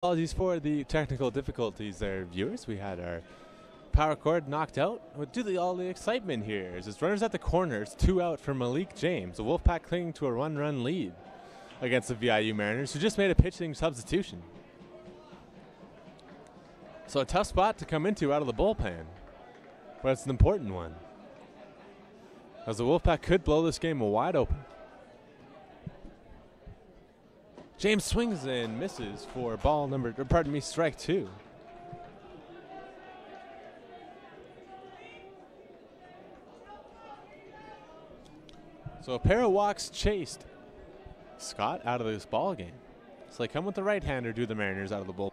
Apologies for the technical difficulties there, viewers. We had our power cord knocked out. But due to all the excitement here, as it's runners at the corners, 2 out for Malik James. The Wolfpack clinging to a run lead against the VIU Mariners, who just made a pitching substitution. So a tough spot to come into out of the bullpen, but it's an important one, as the Wolfpack could blow this game wide open. James swings and misses for strike 2. So a pair of walks chased Scott out of this ball game. So they come with the right-hander, do the Mariners out of the bull.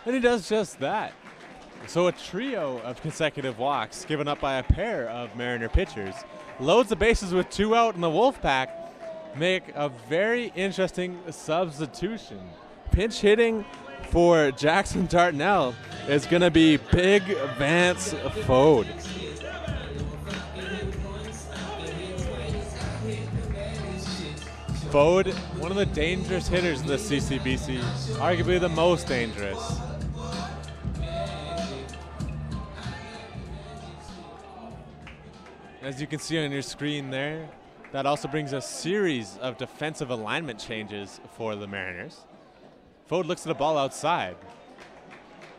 And he does just that. So a trio of consecutive walks given up by a pair of Mariner pitchers loads the bases with 2 out, and the Wolfpack make a very interesting substitution. Pinch hitting for Jackson Dartnell is going to be Big Vance Fode. Fode, one of the dangerous hitters in the CCBC, arguably the most dangerous. As you can see on your screen there, that also brings a series of defensive alignment changes for the Mariners. Fode looks at the ball outside.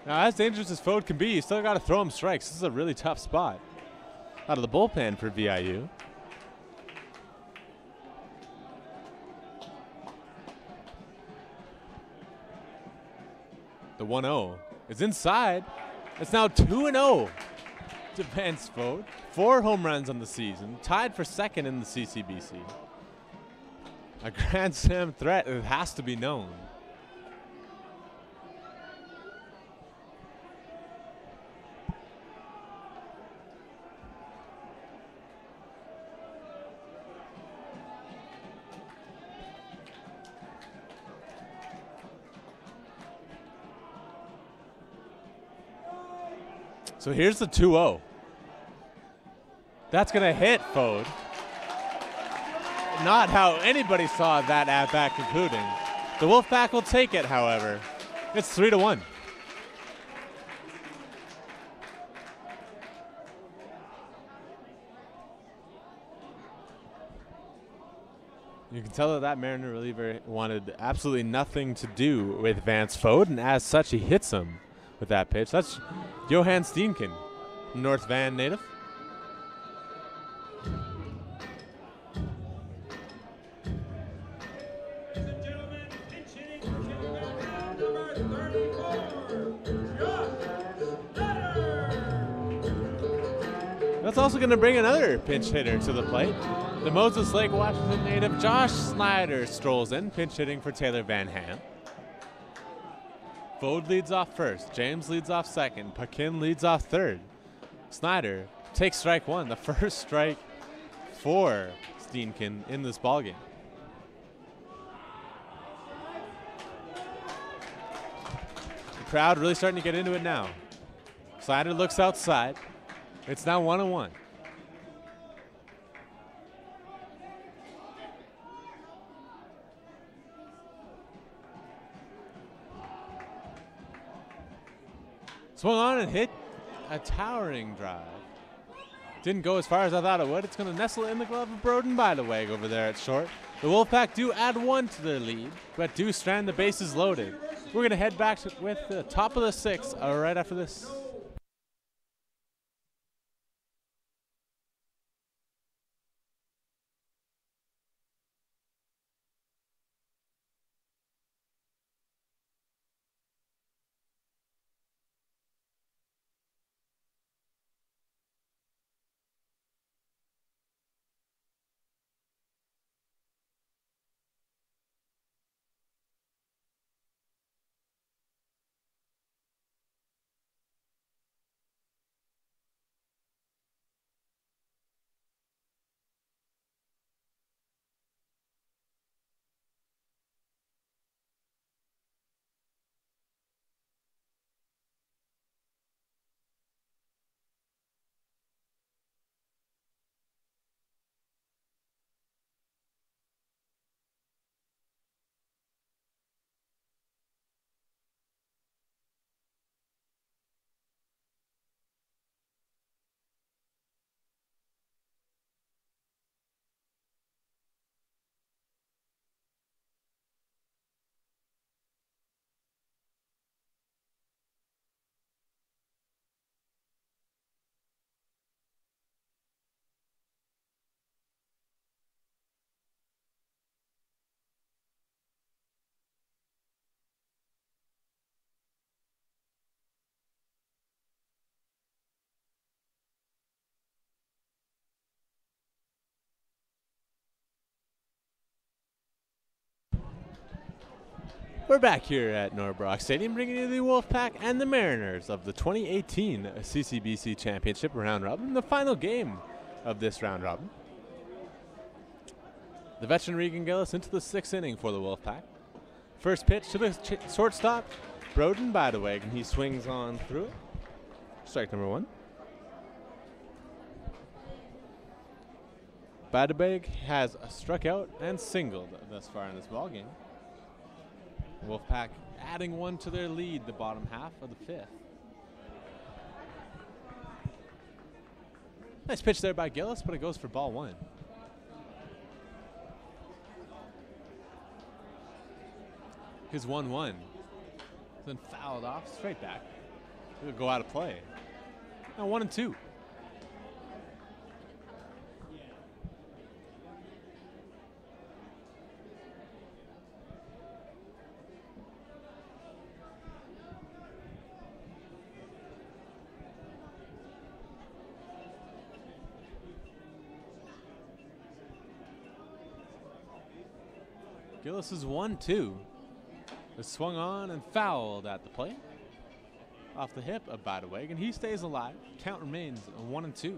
Now, as dangerous as Fode can be, you still got to throw him strikes. This is a really tough spot out of the bullpen for VIU. The 1-0 is inside. It's now 2-0 to Vance Fode. 4 home runs on the season, tied for second in the CCBC. A Grand Slam threat, it has to be known. So here's the 2-0. That's going to hit Fode. Not how anybody saw that at-bat concluding. The Wolfpack will take it, however. It's 3-1. You can tell that Mariner reliever wanted absolutely nothing to do with Vance Fode, and as such, he hits him with that pitch. That's Johan Steenken, North Van native. That's also going to bring another pinch hitter to the plate. The Moses Lake, Washington native Josh Snyder strolls in, pinch hitting for Taylor Van Ham. Fode leads off first. James leads off second. Paquin leads off third. Snyder takes strike 1, the first strike for Steenken in this ballgame. The crowd really starting to get into it now. Snyder looks outside. It's now 1-1. Swung on and hit a towering drive. Didn't go as far as I thought it would. It's going to nestle in the glove of Broden Bideweg over there at short. The Wolfpack do add 1 to their lead, but do strand the bases loaded. We're going to head back with the top of the 6th right after this. We're back here at Norbrock Stadium, bringing you the Wolfpack and the Mariners of the 2018 CCBC Championship Round Robin, the final game of this round robin. The veteran Regan Gillis into the 6th inning for the Wolfpack. First pitch to the shortstop, Broden Badaweg, and he swings on through it. Strike number 1. Badaweg has struck out and singled thus far in this ball game. Wolfpack adding 1 to their lead, the bottom half of the 5th. Nice pitch there by Gillis, but it goes for ball 1. His 1-1. Then fouled off, straight back. It'll go out of play. Now 1-2. Gillis is 1-2. Is swung on and fouled at the plate. Off the hip of Badaweg, and he stays alive. Count remains 1-2.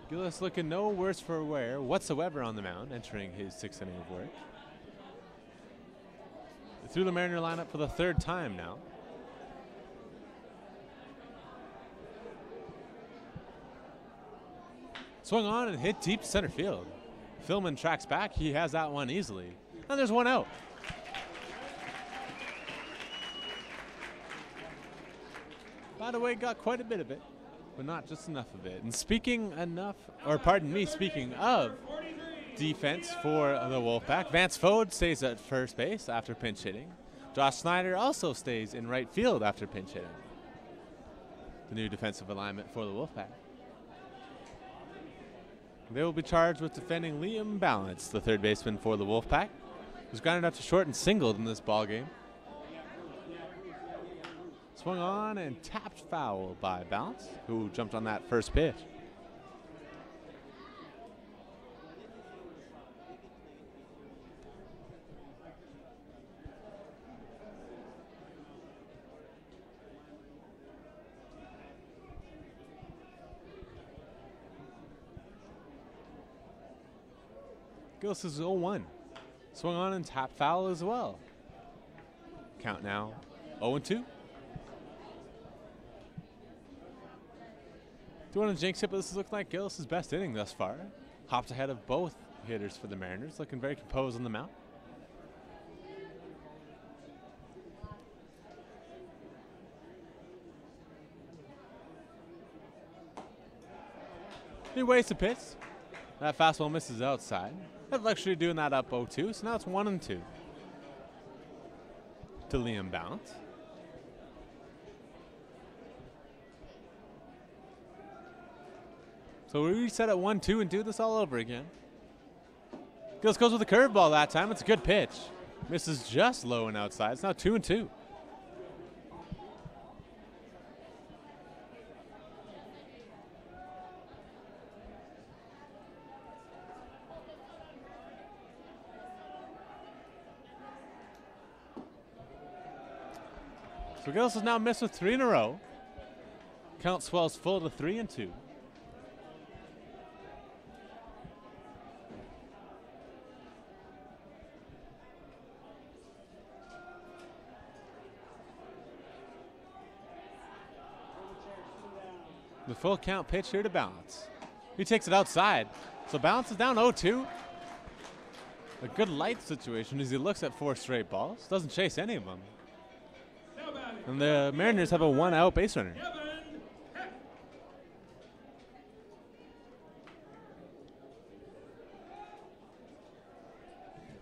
Gillis looking no worse for wear whatsoever on the mound, entering his 6th inning of work. Through the Mariner lineup for the 3rd time now. Swung on and hit deep center field. Philman tracks back. He has that one easily. And there's 1 out. Badaweg got quite a bit of it, but not just enough of it. And speaking of defense for the Wolfpack, Vance Fode stays at first base after pinch hitting. Josh Snyder also stays in right field after pinch hitting. The new defensive alignment for the Wolfpack. They will be charged with defending Liam Balance, the 3rd baseman for the Wolfpack, who's grounded out to short and singled in this ball game. Swung on and tapped foul by Balance, who jumped on that first pitch. Gillis is 0-1. Swung on and tapped foul as well. Count now 0-2. Do want to jinx it, but this is looking like Gillis' best inning thus far. Hopped ahead of both hitters for the Mariners, looking very composed on the mound. He wastes a pitch. That fastball misses outside. Had luxury doing that up 0-2, so now it's 1-2 to Liam Balance. So we reset at 1-2 and do this all over again. Gillis goes with a curveball that time. It's a good pitch. Misses just low and outside. It's now 2-2. So Gillis has now missed with 3 in a row. Count swells full to 3-2. The full count pitch here to Balance. He takes it outside. So Balance is down 0-2. A good light situation as he looks at 4 straight balls. Doesn't chase any of them. And the Mariners have a 1-out base runner.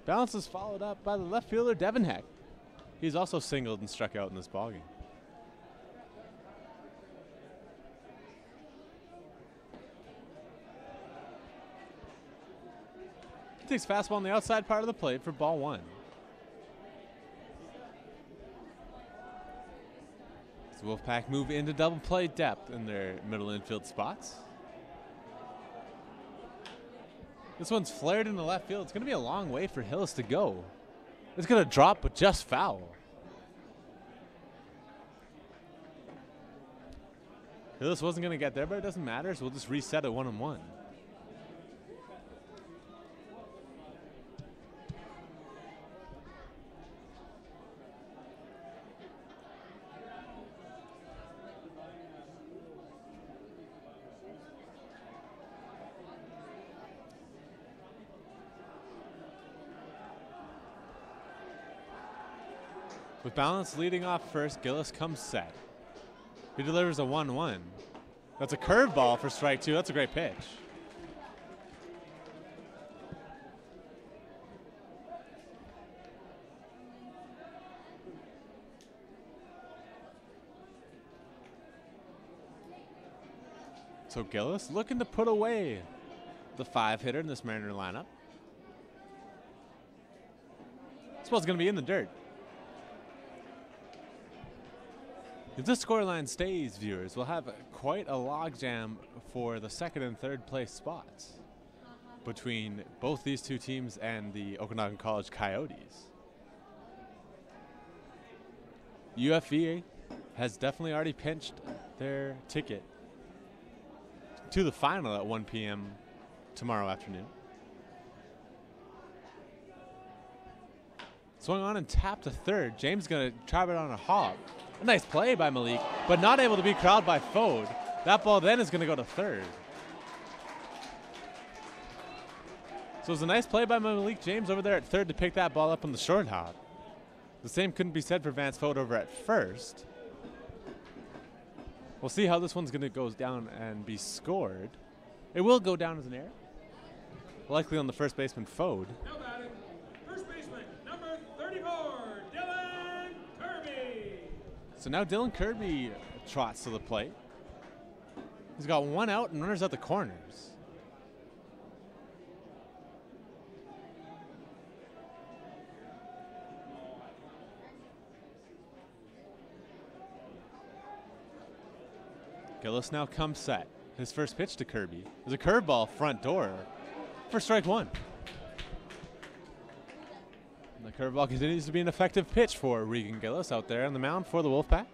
Balance is followed up by the left fielder, Devin Heck. He's also singled and struck out in this ballgame. He takes fastball on the outside part of the plate for ball 1. The Wolfpack move into double play depth in their middle infield spots. This one's flared into left field. It's going to be a long way for Hillis to go. It's going to drop, but just foul. Hillis wasn't going to get there, but it doesn't matter, so we'll just reset at 1-1. With Balance leading off first, Gillis comes set. He delivers a 1-1. That's a curveball for strike two. That's a great pitch. So Gillis looking to put away the 5-hitter in this Mariner lineup. This ball's going to be in the dirt. If this scoreline stays, viewers, we'll have quite a logjam for the second and third place spots between both these two teams and the Okanagan College Coyotes. UFVA has definitely already pinched their ticket to the final at 1 p.m. tomorrow afternoon. Swung on and tapped to third. James going to try it on a hop. A nice play by Malik, but not able to be corralled by Fode. That ball then is going to go to third. So it was a nice play by Malik James over there at third to pick that ball up on the short hop. The same couldn't be said for Vance Fode over at first. We'll see how this one's going to go down and be scored. It will go down as an error, likely on the first baseman Fode. Now batting, first baseman, number 34, Dylan Kirby. So now Dylan Kirby trots to the plate. He's got one out and runners at the corners. Gillis now comes set. His first pitch to Kirby is a curveball front door for strike one. And the curveball continues to be an effective pitch for Regan Gillis out there on the mound for the Wolfpack.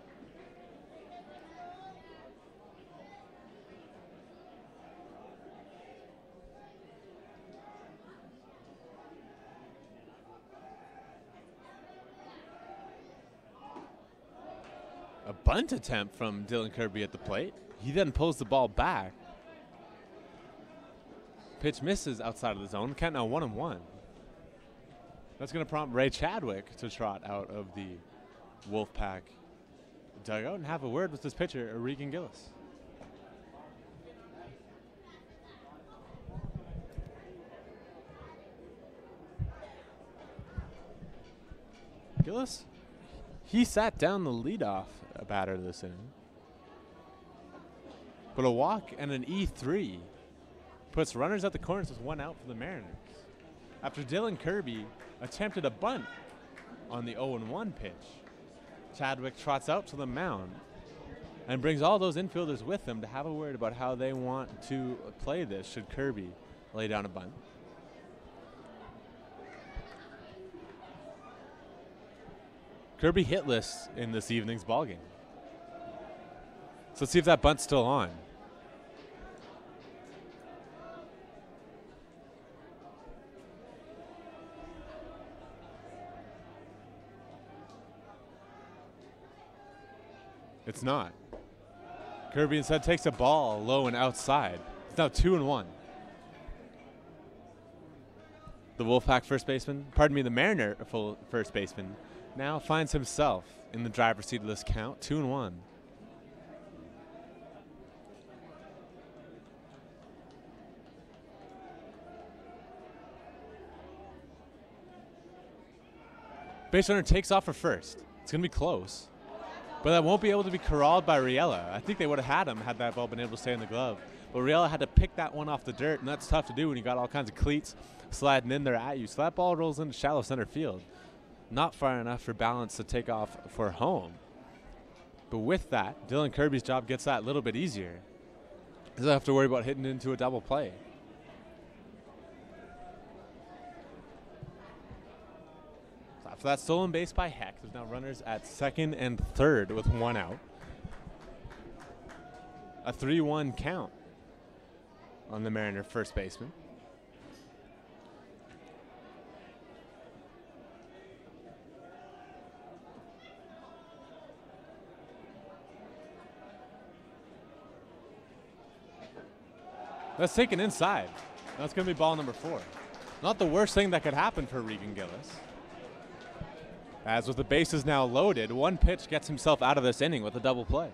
A bunt attempt from Dylan Kirby at the plate. He then pulls the ball back. Pitch misses outside of the zone. Count now 1-1. That's going to prompt Ray Chadwick to trot out of the Wolfpack dugout and have a word with his pitcher, Regan Gillis. Gillis, he sat down the leadoff batter this inning. But a walk and an E3 puts runners at the corners with one out for the Mariners. After Dylan Kirby attempted a bunt on the 0-1 pitch, Chadwick trots out to the mound and brings all those infielders with him to have a word about how they want to play this should Kirby lay down a bunt. Kirby hitless in this evening's ballgame. So let's see if that bunt's still on. It's not. Kirby instead takes a ball low and outside. It's now 2-1. The Wolfpack first baseman, the Mariner full first baseman, now finds himself in the driver's seat of this count, 2-1. Base runner takes off for first. It's going to be close. But that won't be able to be corralled by Riella. I think they would have had him had that ball been able to stay in the glove. But Riella had to pick that one off the dirt, and that's tough to do when you got all kinds of cleats sliding in there at you. So that ball rolls into shallow center field. Not far enough for Balance to take off for home. But with that, Dylan Kirby's job gets that a little bit easier. He doesn't have to worry about hitting into a double play. After that stolen base by Heck, there's now runners at second and third with 1 out. A 3-1 count on the Mariner first baseman. That's taken inside. That's going to be ball number 4. Not the worst thing that could happen for Regan Gillis. As with the bases now loaded, one pitch gets himself out of this inning with a double play.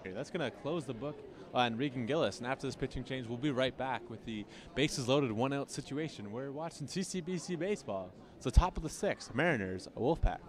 That's going to close the book on Regan Gillis. And after this pitching change, we'll be right back with the bases loaded 1-out situation. We're watching CCBC baseball. It's the top of the 6th. Mariners, a Wolfpack.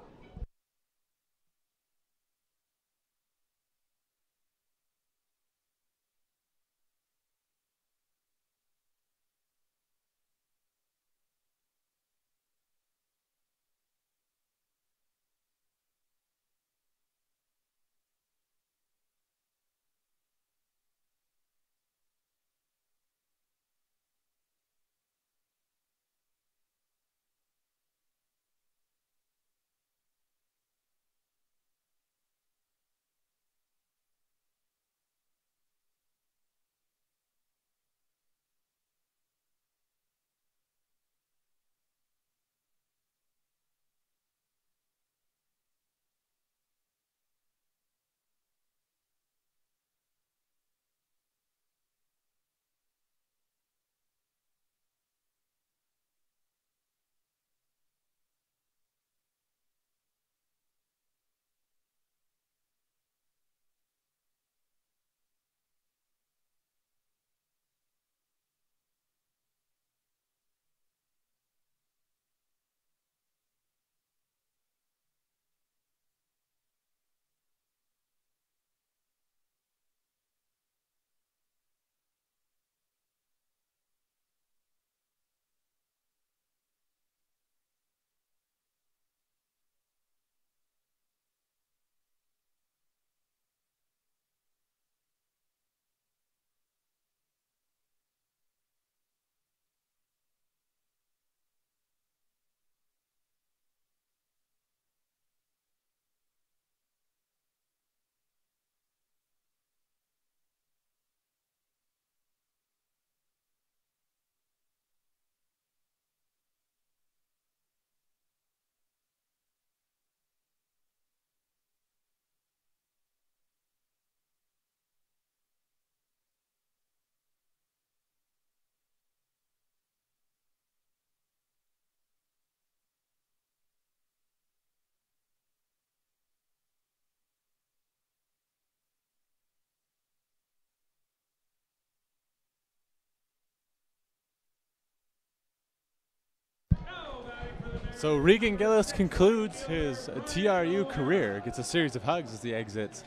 So Regan Gillis concludes his TRU career, gets a series of hugs as he exits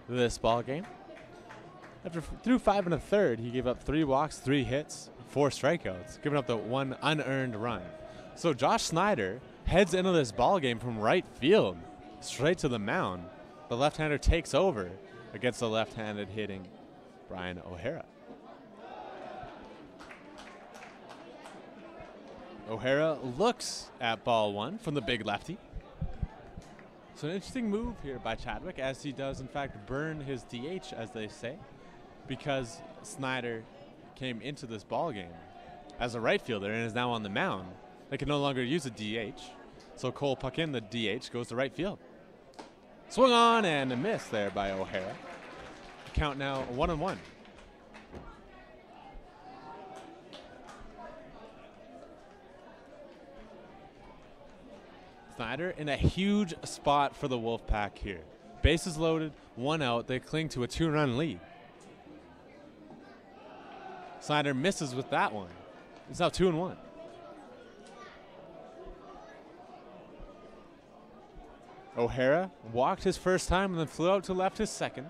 this ball game. Through 5 1/3, he gave up 3 walks, 3 hits, 4 strikeouts, giving up the 1 unearned run. So Josh Snyder heads into this ball game from right field, straight to the mound. The left-hander takes over against the left-handed hitting Brian O'Hara. O'Hara looks at ball 1 from the big lefty. So an interesting move here by Chadwick, as he does in fact burn his DH, as they say, because Snyder came into this ball game as a right fielder and is now on the mound. They can no longer use a DH. So Cole Puckin, the DH, goes to right field. Swung on and a miss there by O'Hara. Count now 1-1. Snyder in a huge spot for the Wolfpack here. Bases loaded, 1 out. They cling to a 2-run lead. Snyder misses with that one. It's now 2-1. O'Hara walked his first time and then flew out to left his second.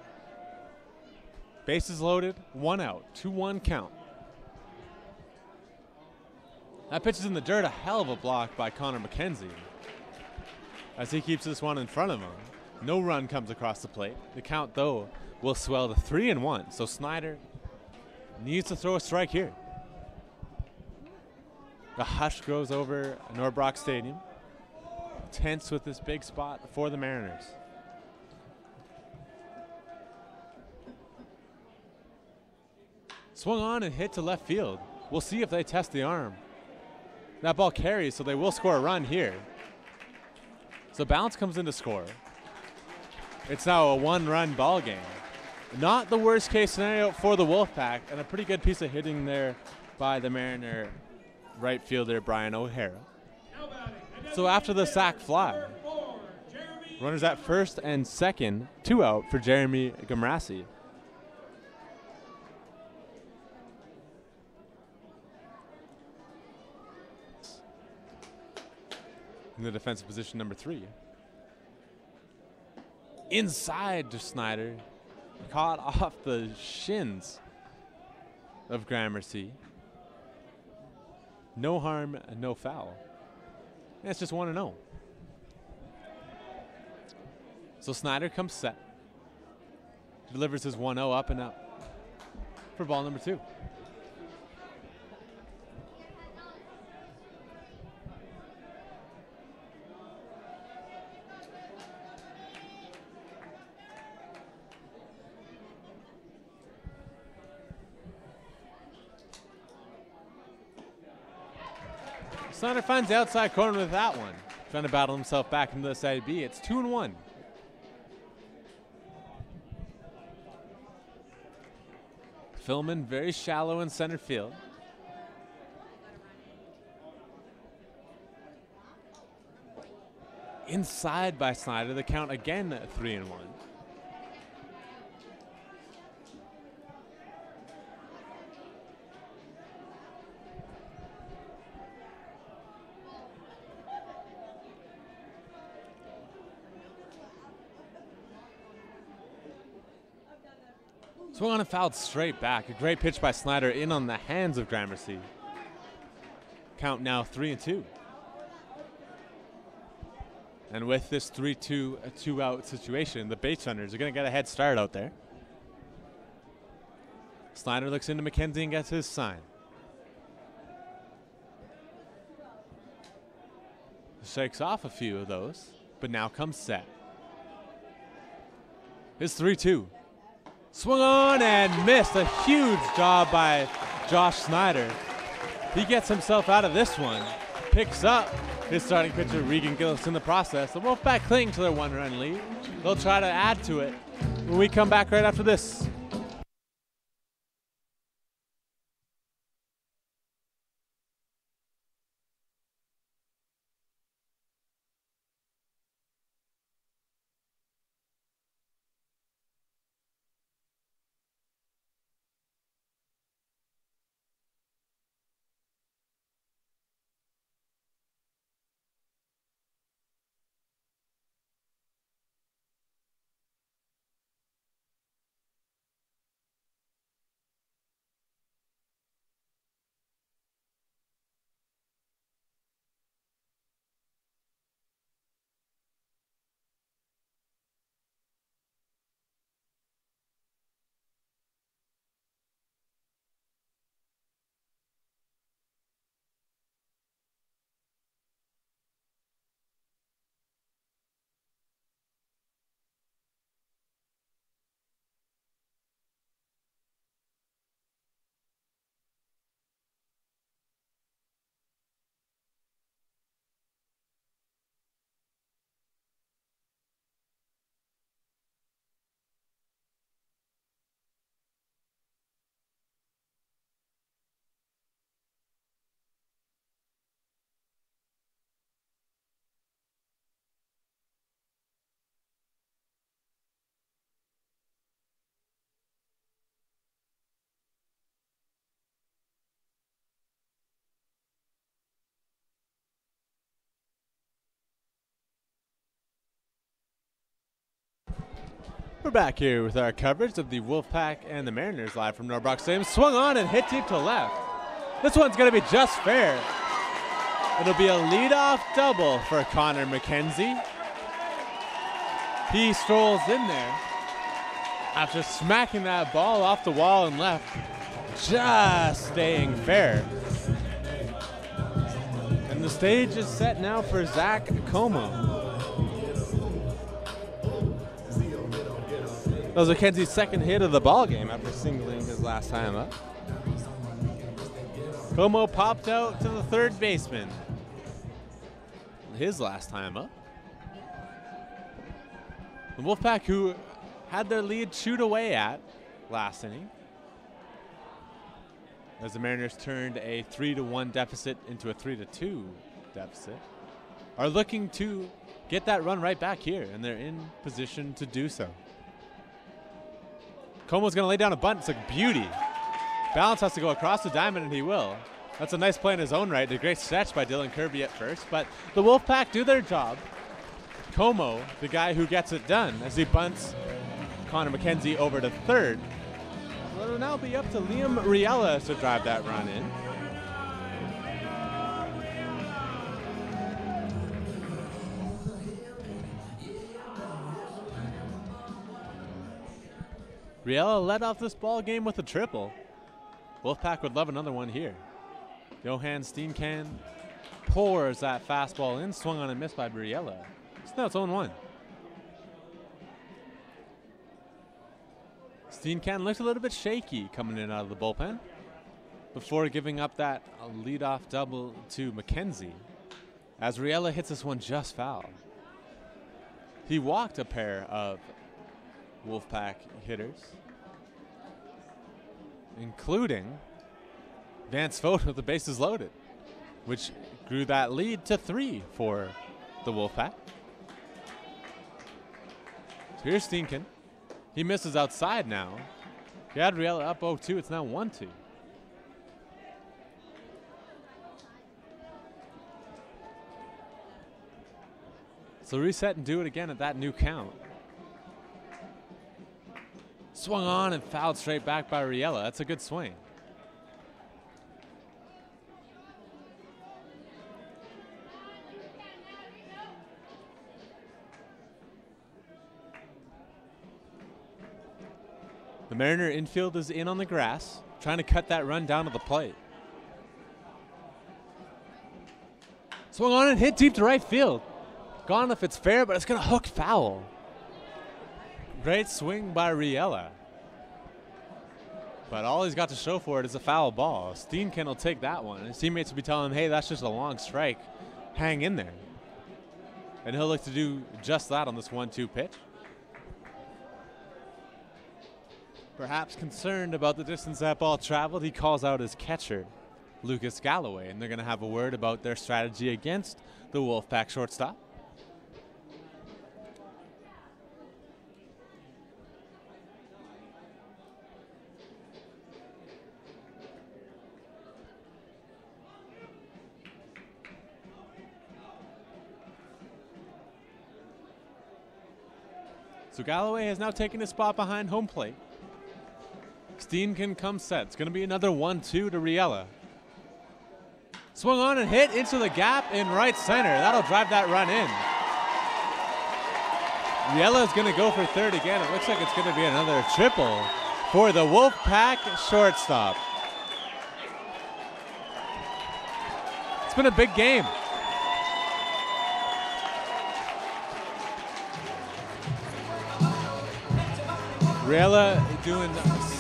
Bases loaded, 1 out. 2-1 count. That pitch is in the dirt, a hell of a block by Connor McKenzie, as he keeps this one in front of him. No run comes across the plate. The count, though, will swell to 3-1. So Snyder needs to throw a strike here. The hush grows over Norbrock Stadium. Tense with this big spot for the Mariners. Swung on and hit to left field. We'll see if they test the arm. That ball carries, so they will score a run here. So Bounce comes in to score. It's now a one-run ball game. Not the worst case scenario for the Wolfpack, and a pretty good piece of hitting there by the Mariner right fielder Brian O'Hara. So after the sac fly, runners at first and second, 2 out for Jeremy Gamrassi. In the defensive position, number 3. Inside to Snyder. Caught off the shins of Gramercy. No harm, no foul. And it's just 1-0. So Snyder comes set. Delivers his 1-0 up and up for ball number 2. Snyder finds the outside corner with that one. Trying to battle himself back into the side B. It's 2-1. Philman very shallow in center field. Inside by Snyder, the count again 3-1. Swung on and fouled straight back. A great pitch by Snyder in on the hands of Gramercy. Count now 3-2. And with this 3-2, a 2-out situation, the base runners are going to get a head start out there. Snyder looks into McKenzie and gets his sign. Shakes off a few of those, but now comes set. His 3-2. Swung on and missed. A huge job by Josh Snyder. He gets himself out of this one. Picks up his starting pitcher, Regan Gillis, in the process. The Wolfpack cling to their 1-run lead. They'll try to add to it when we come back right after this. We're back here with our coverage of the Wolfpack and the Mariners live from Norbrock Stadium. Swung on and hit deep to left. This one's going to be just fair. It'll be a leadoff double for Connor McKenzie. He strolls in there after smacking that ball off the wall and left, just staying fair. And the stage is set now for Zach Como. That was McKenzie's second hit of the ball game after singling his last time up. Como popped out to the third baseman. His last time up. The Wolfpack, who had their lead chewed away at last inning, as the Mariners turned a 3-1 deficit into a 3-2 deficit, are looking to get that run right back here, and they're in position to do so. Como's going to lay down a bunt. It's a beauty. Balance has to go across the diamond, and he will. That's a nice play in his own right. A great stretch by Dylan Kirby at first, but the Wolfpack do their job. Como, the guy who gets it done, as he bunts Connor McKenzie over to third. It'll now be up to Liam Riella to drive that run in. Riella led off this ball game with a triple. Wolfpack would love another one here. Johan Steenkan pours that fastball in, swung on and missed by Riella. So now it's 0-1. Steenkan looked a little bit shaky coming in out of the bullpen before giving up that leadoff double to McKenzie, as Riella hits this one just foul. He walked a pair of Wolfpack hitters, including Vance Vogt with the bases loaded, which grew that lead to 3 for the Wolfpack. So here's Steenkan. He misses outside now. He had Riella up 0-2. It's now 1-2. So reset and do it again at that new count. Swung on and fouled straight back by Riella. That's a good swing. The Mariner infield is in on the grass, trying to cut that run down to the plate. Swung on and hit deep to right field. Gone if it's fair, but it's going to hook foul. Great swing by Riella. But all he's got to show for it is a foul ball. Steenkan will take that one. His teammates will be telling him, hey, that's just a long strike. Hang in there. And he'll look to do just that on this 1-2 pitch. Perhaps concerned about the distance that ball traveled, he calls out his catcher, Lucas Galloway, and they're going to have a word about their strategy against the Wolfpack shortstop. So Galloway has now taken his spot behind home plate. Steenkan comes set. It's going to be another 1-2 to Riella. Swung on and hit into the gap in right center. That'll drive that run in. Riella is going to go for third again. It looks like it's going to be another triple for the Wolfpack shortstop. It's been a big game. Riella doing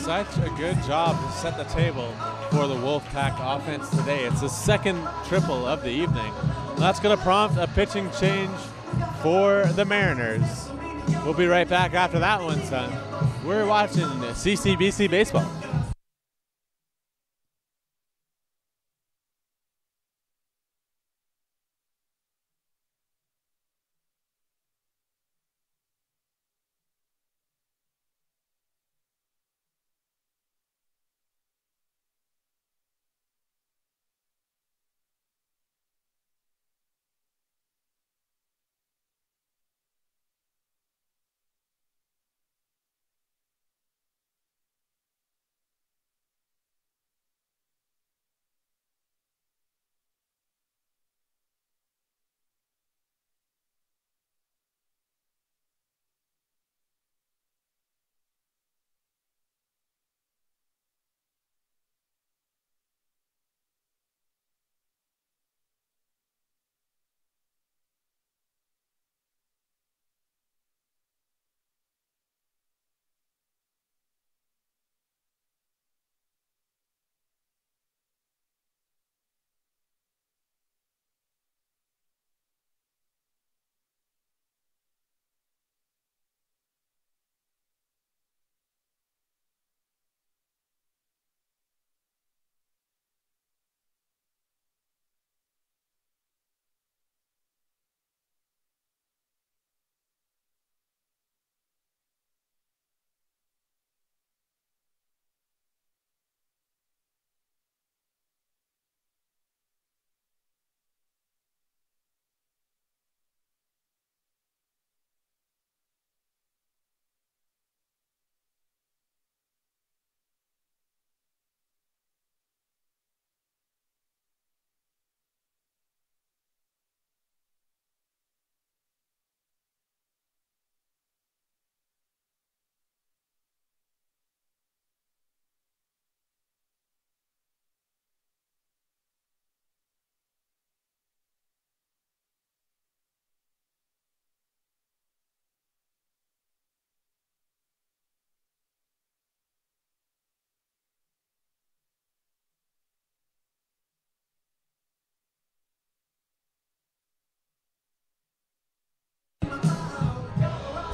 such a good job to set the table for the Wolfpack offense today. It's the second triple of the evening. That's going to prompt a pitching change for the Mariners. We'll be right back after that one, son. We're watching CCBC Baseball.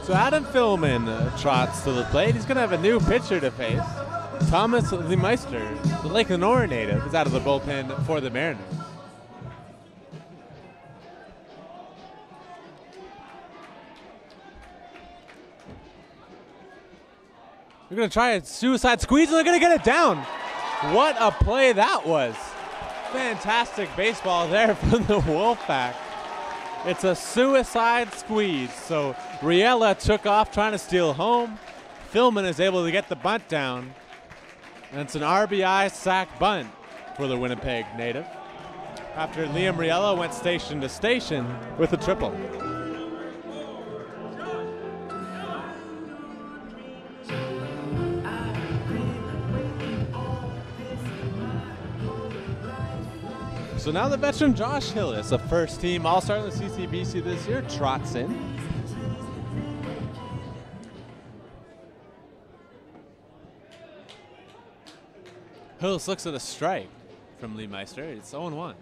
So Adam Philman trots to the plate. He's going to have a new pitcher to face. Thomas Lemeister, the Lake Lenore native, is out of the bullpen for the Mariners. They're going to try a suicide squeeze, and they're going to get it down. What a play that was. Fantastic baseball there from the Wolfpack. It's a suicide squeeze. So Riella took off trying to steal home. Philman is able to get the bunt down. And it's an RBI sac bunt for the Winnipeg native, after Liam Riella went station to station with a triple. So now the veteran Josh Hillis, a first-team All-Star in the CCBC this year, trots in. Hillis looks at a strike from Lemeister. It's 0-1.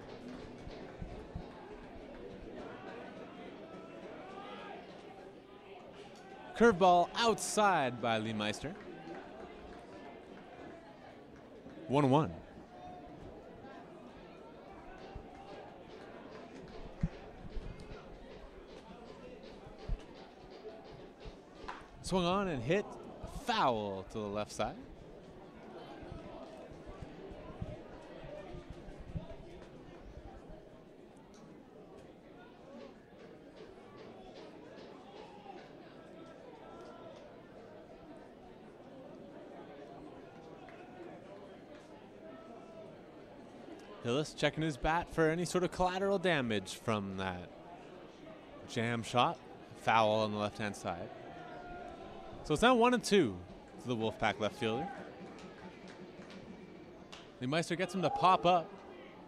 Curveball outside by Lemeister. 1-1. Swung on and hit foul to the left side. Hillis checking his bat for any sort of collateral damage from that jam shot. Foul on the left-hand side. So it's now 1-2 to the Wolfpack left fielder. Lemeister gets him to pop up.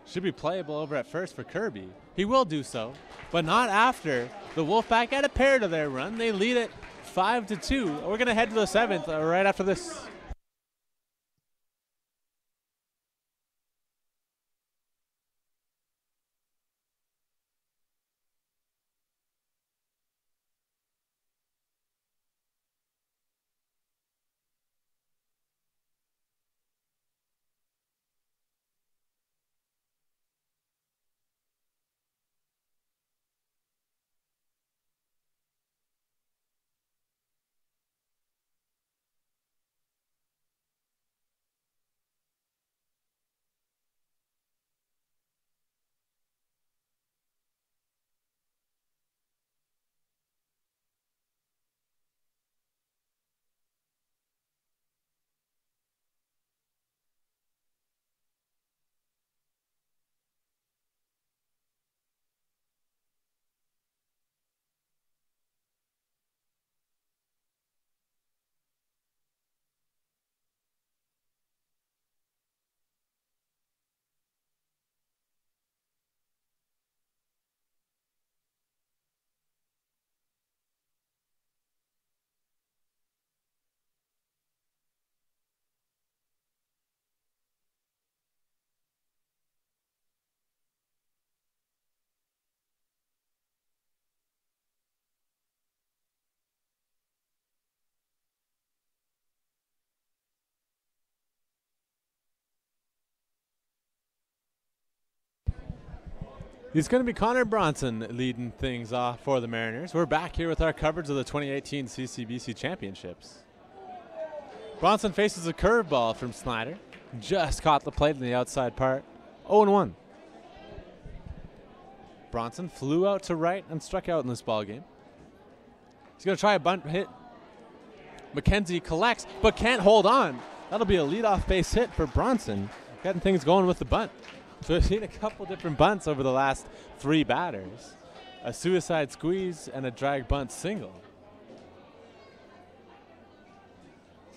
Should be playable over at first for Kirby. He will do so, but not after the Wolfpack add a pair to their run. They lead it 5-2. We're going to head to the 7th right after this. It's going to be Connor Bronson leading things off for the Mariners. We're back here with our coverage of the 2018 CCBC Championships. Bronson faces a curveball from Snyder. Just caught the plate in the outside part. 0-1. Bronson flew out to right and struck out in this ballgame. He's going to try a bunt hit. McKenzie collects, but can't hold on. That'll be a leadoff base hit for Bronson, getting things going with the bunt. So we've seen a couple different bunts over the last 3 batters. A suicide squeeze and a drag bunt single.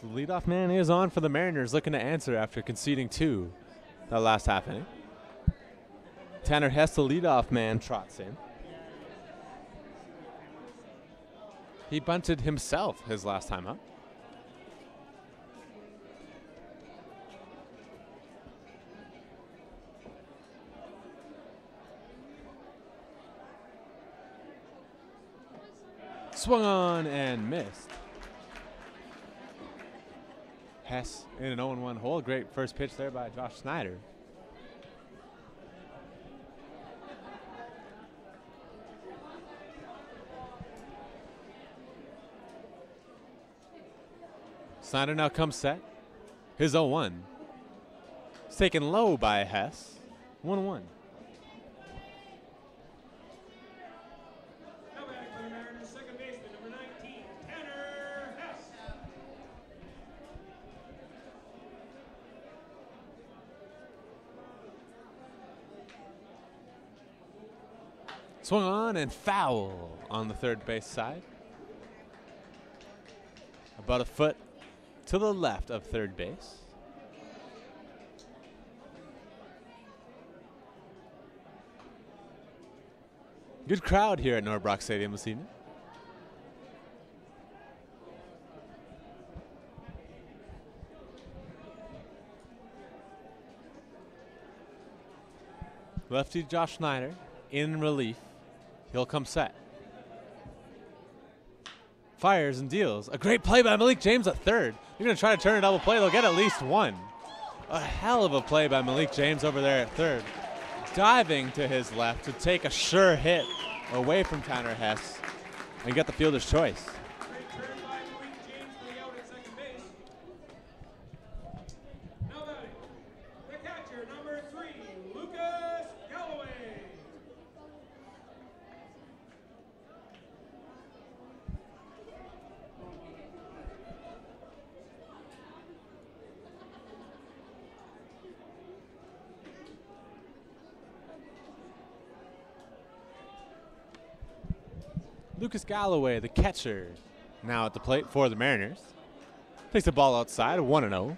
So the leadoff man is on for the Mariners, looking to answer after conceding 2 that last half inning. Tanner Hess, the leadoff man, trots in. He bunted himself his last time up. Swung on and missed. Hess in an 0-1 hole. Great first pitch there by Josh Snyder. Snyder now comes set. His 0-1. It's taken low by Hess. 1-1. Now batting for the Mariners, second baseman, number 19, Tanner Hess. Swung on and foul on the third base side. About a foot to the left of third base. Good crowd here at Norbrock Stadium this evening. Lefty Josh Snyder in relief. He'll come set. Fires and deals. A great play by Malik James at third. You're going to try to turn a double play. They'll get at least one. A hell of a play by Malik James over there at third. Diving to his left to take a sure hit away from Tanner Hess and get the fielder's choice. Great turn by Malik James for the out at second base. Now batting, the catcher, number 3, Lucas Galloway. Lucas Galloway, the catcher, now at the plate for the Mariners. Takes the ball outside, 1-0.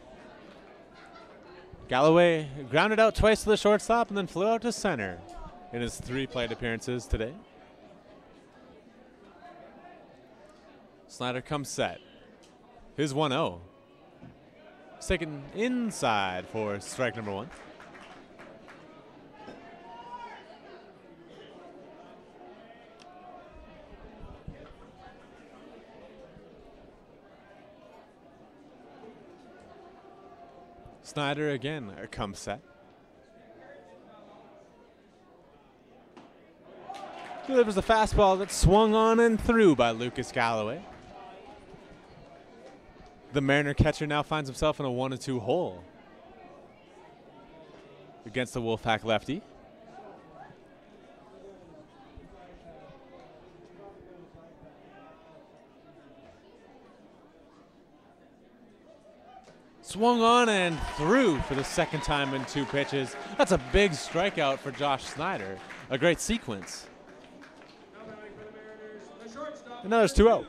Galloway grounded out twice to the shortstop and then flew out to center in his 3 plate appearances today. Snyder comes set. His 1-0. It's taken inside for strike number 1. Snyder again comes set. Delivers a fastball that's swung on and through by Lucas Galloway. The Mariner catcher now finds himself in a 1-2 hole against the WolfPack lefty. Swung on and through for the second time in 2 pitches. That's a big strikeout for Josh Snyder. A great sequence. Now batting for the Mariners, the shortstop. And now there's 2 out.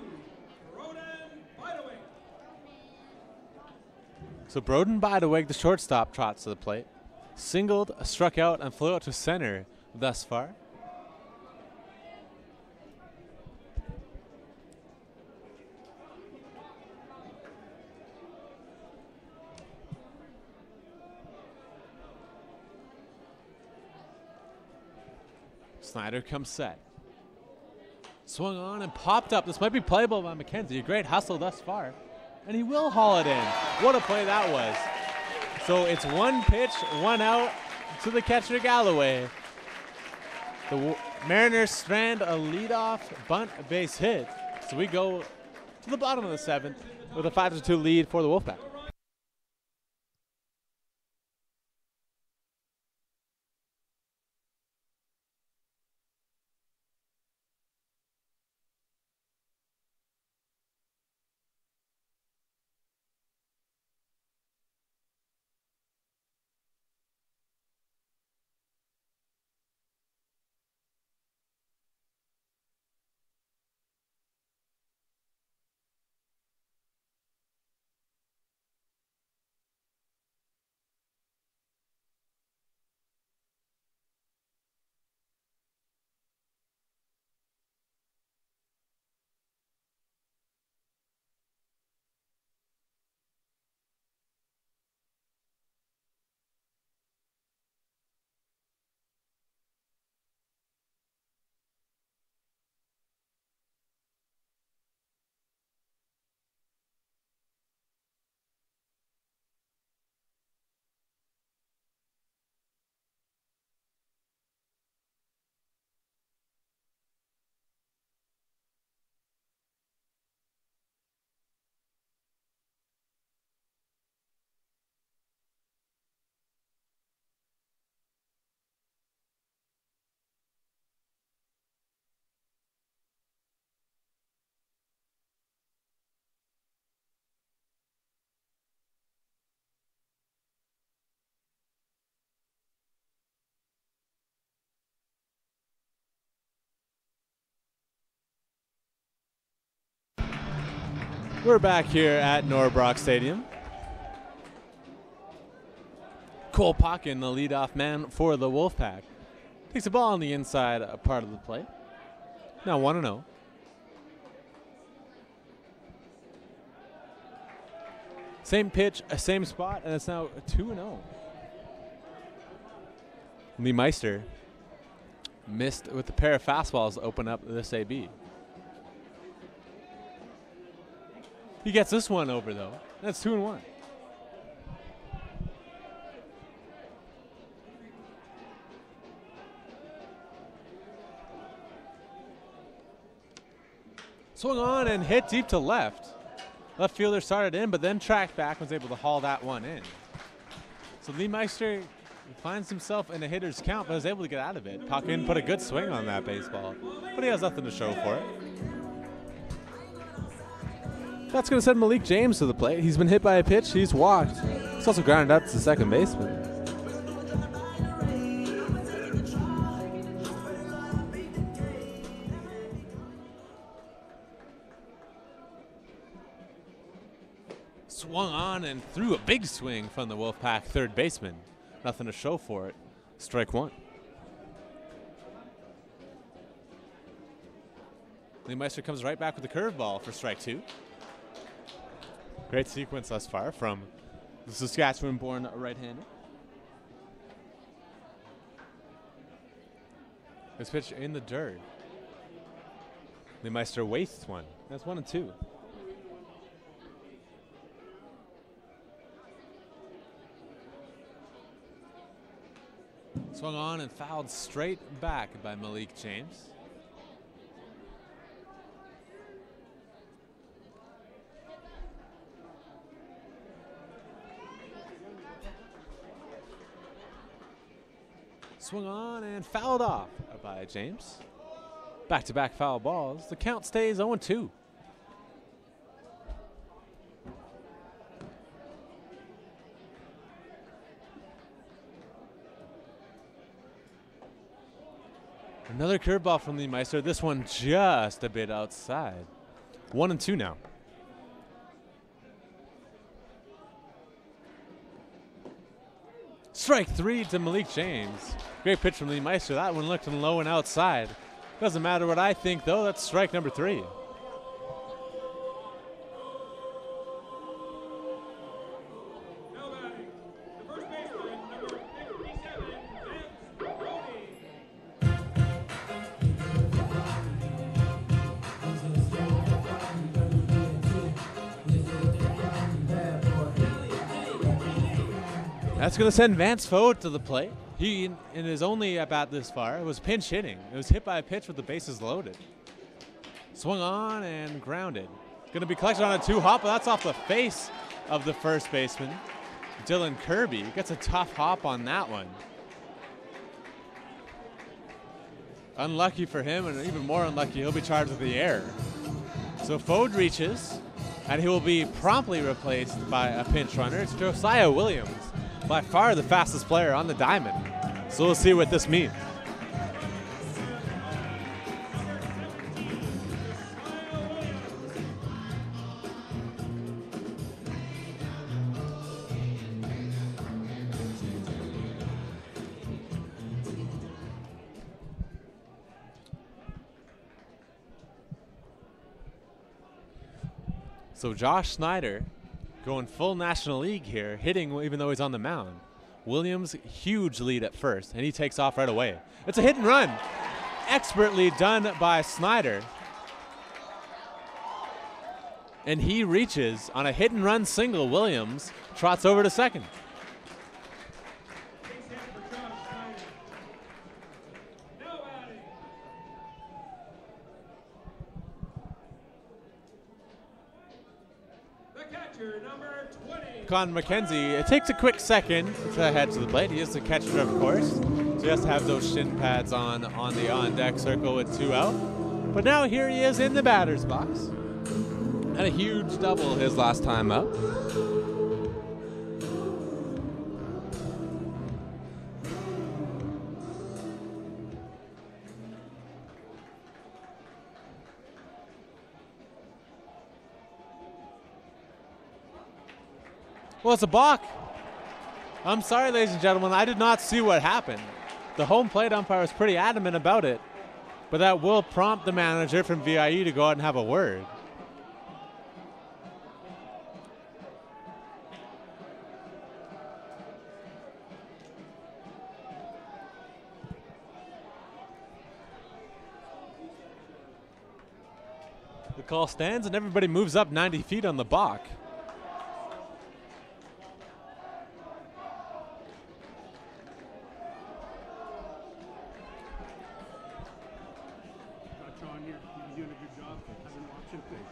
So Broden Bidewig, the shortstop, trots to the plate. Singled, struck out, and flew out to center thus far. Snyder comes set. Swung on and popped up. This might be playable by McKenzie. A great hustle thus far. And he will haul it in. What a play that was. So it's 1 pitch, 1 out to the catcher Galloway. The Mariners strand a leadoff bunt base hit. So we go to the bottom of the 7th with a 5-2 lead for the WolfPack. We're back here at Norbrock Stadium. Cole Pocken, the leadoff man for the Wolfpack, takes the ball on the inside part of the plate. Now 1-0. Same pitch, same spot, and it's now 2-0. Lee Meister missed with a pair of fastballs to open up this AB. He gets this one over, though. That's 2-1. Swung on and hit deep to left. Left fielder started in, but then tracked back and was able to haul that one in. So Lee Meister finds himself in a hitter's count, but is able to get out of it. Pocken put a good swing on that baseball, but he has nothing to show for it. That's going to send Malik James to the plate. He's been hit by a pitch. He's walked. He's also grounded out to the second baseman. Swung on and threw a big swing from the Wolfpack third baseman. Nothing to show for it. Strike one. Lee Meister comes right back with the curveball for strike two. Great sequence thus far from the Saskatchewan-born right-hander. This pitch in the dirt. Lee Meister wastes one. That's 1-2. Swung on and fouled straight back by Malik James. Swung on and fouled off by James. Back-to-back foul balls. The count stays 0-2. Another curveball from Lee Meister. This one just a bit outside. 1-2 now. Strike three to Malik James. Great pitch from Lee Meister. That one looked low and outside. Doesn't matter what I think, though. That's strike number three. Now batting, the first baseman, number 57, Vance Brody. That's going to send Vance Foe to the plate. He, in his only at-bat this far, was pinch hitting. It was hit by a pitch with the bases loaded. Swung on and grounded. Going to be collected on a two-hop, but that's off the face of the first baseman. Dylan Kirby gets a tough hop on that one. Unlucky for him, and even more unlucky, he'll be charged with the error. So Fode reaches, and he will be promptly replaced by a pinch runner. It's Josiah Williams, by far the fastest player on the diamond. So we'll see what this means. So Josh Snyder going full National League here, hitting even though he's on the mound. Williams, huge lead at first, and he takes off right away. It's a hit and run. Expertly done by Snyder. And he reaches on a hit and run single. Williams trots over to second. Base hit for Josh Snyder. Now batting, the catcher, number 20. Con McKenzie, it takes a quick second to head to the plate. He is the catcher, of course, so he has to have those shin pads on the on-deck circle with two out. But now here he is in the batter's box. Had a huge double his last time up. Well, it's a balk. I'm sorry, ladies and gentlemen. I did not see what happened. The home plate umpire was pretty adamant about it, but that will prompt the manager from VIU to go out and have a word. The call stands and everybody moves up 90 feet on the balk. You're doing a good job. I've been watching things.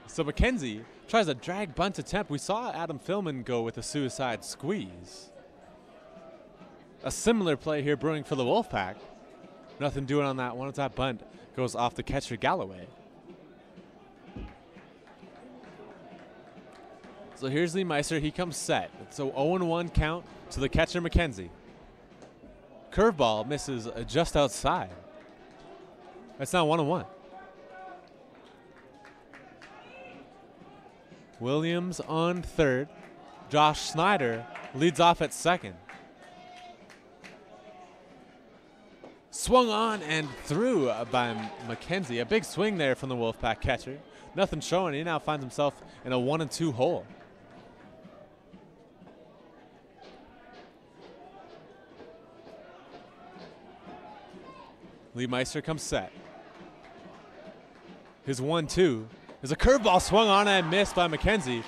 So McKenzie tries a drag bunt attempt. We saw Adam Philman go with a suicide squeeze. A similar play here brewing for the Wolfpack. Nothing doing on that one. That bunt goes off the catcher Galloway. So here's Lee Meister. He comes set. It's a 0-1 count to the catcher McKenzie. Curveball misses just outside. That's now 1-1. Williams on third. Josh Snyder leads off at second. Swung on and through by McKenzie. A big swing there from the Wolfpack catcher. Nothing showing. He now finds himself in a 1-2 hole. Lee Meister comes set. His 1-2 is a curveball swung on and missed by McKenzie.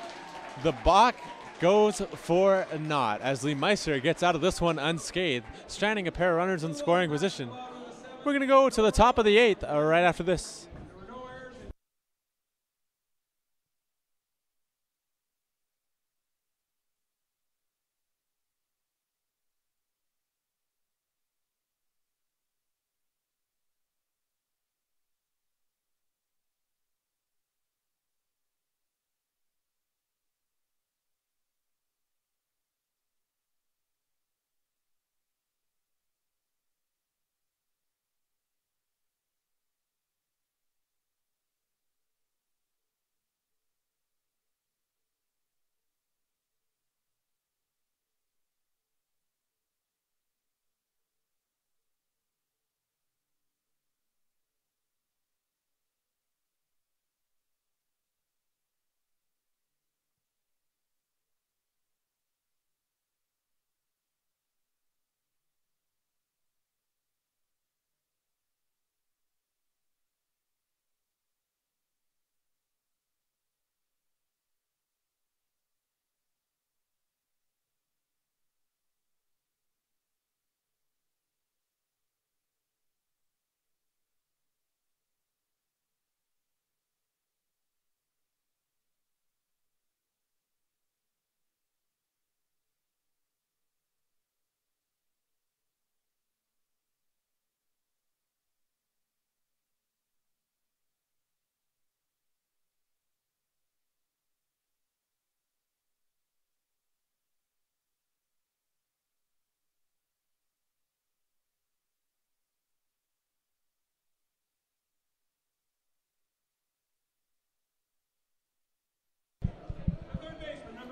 The balk goes for a knot as Lee Meister gets out of this one unscathed, stranding a pair of runners in scoring position. We're going to go to the top of the 8th right after this.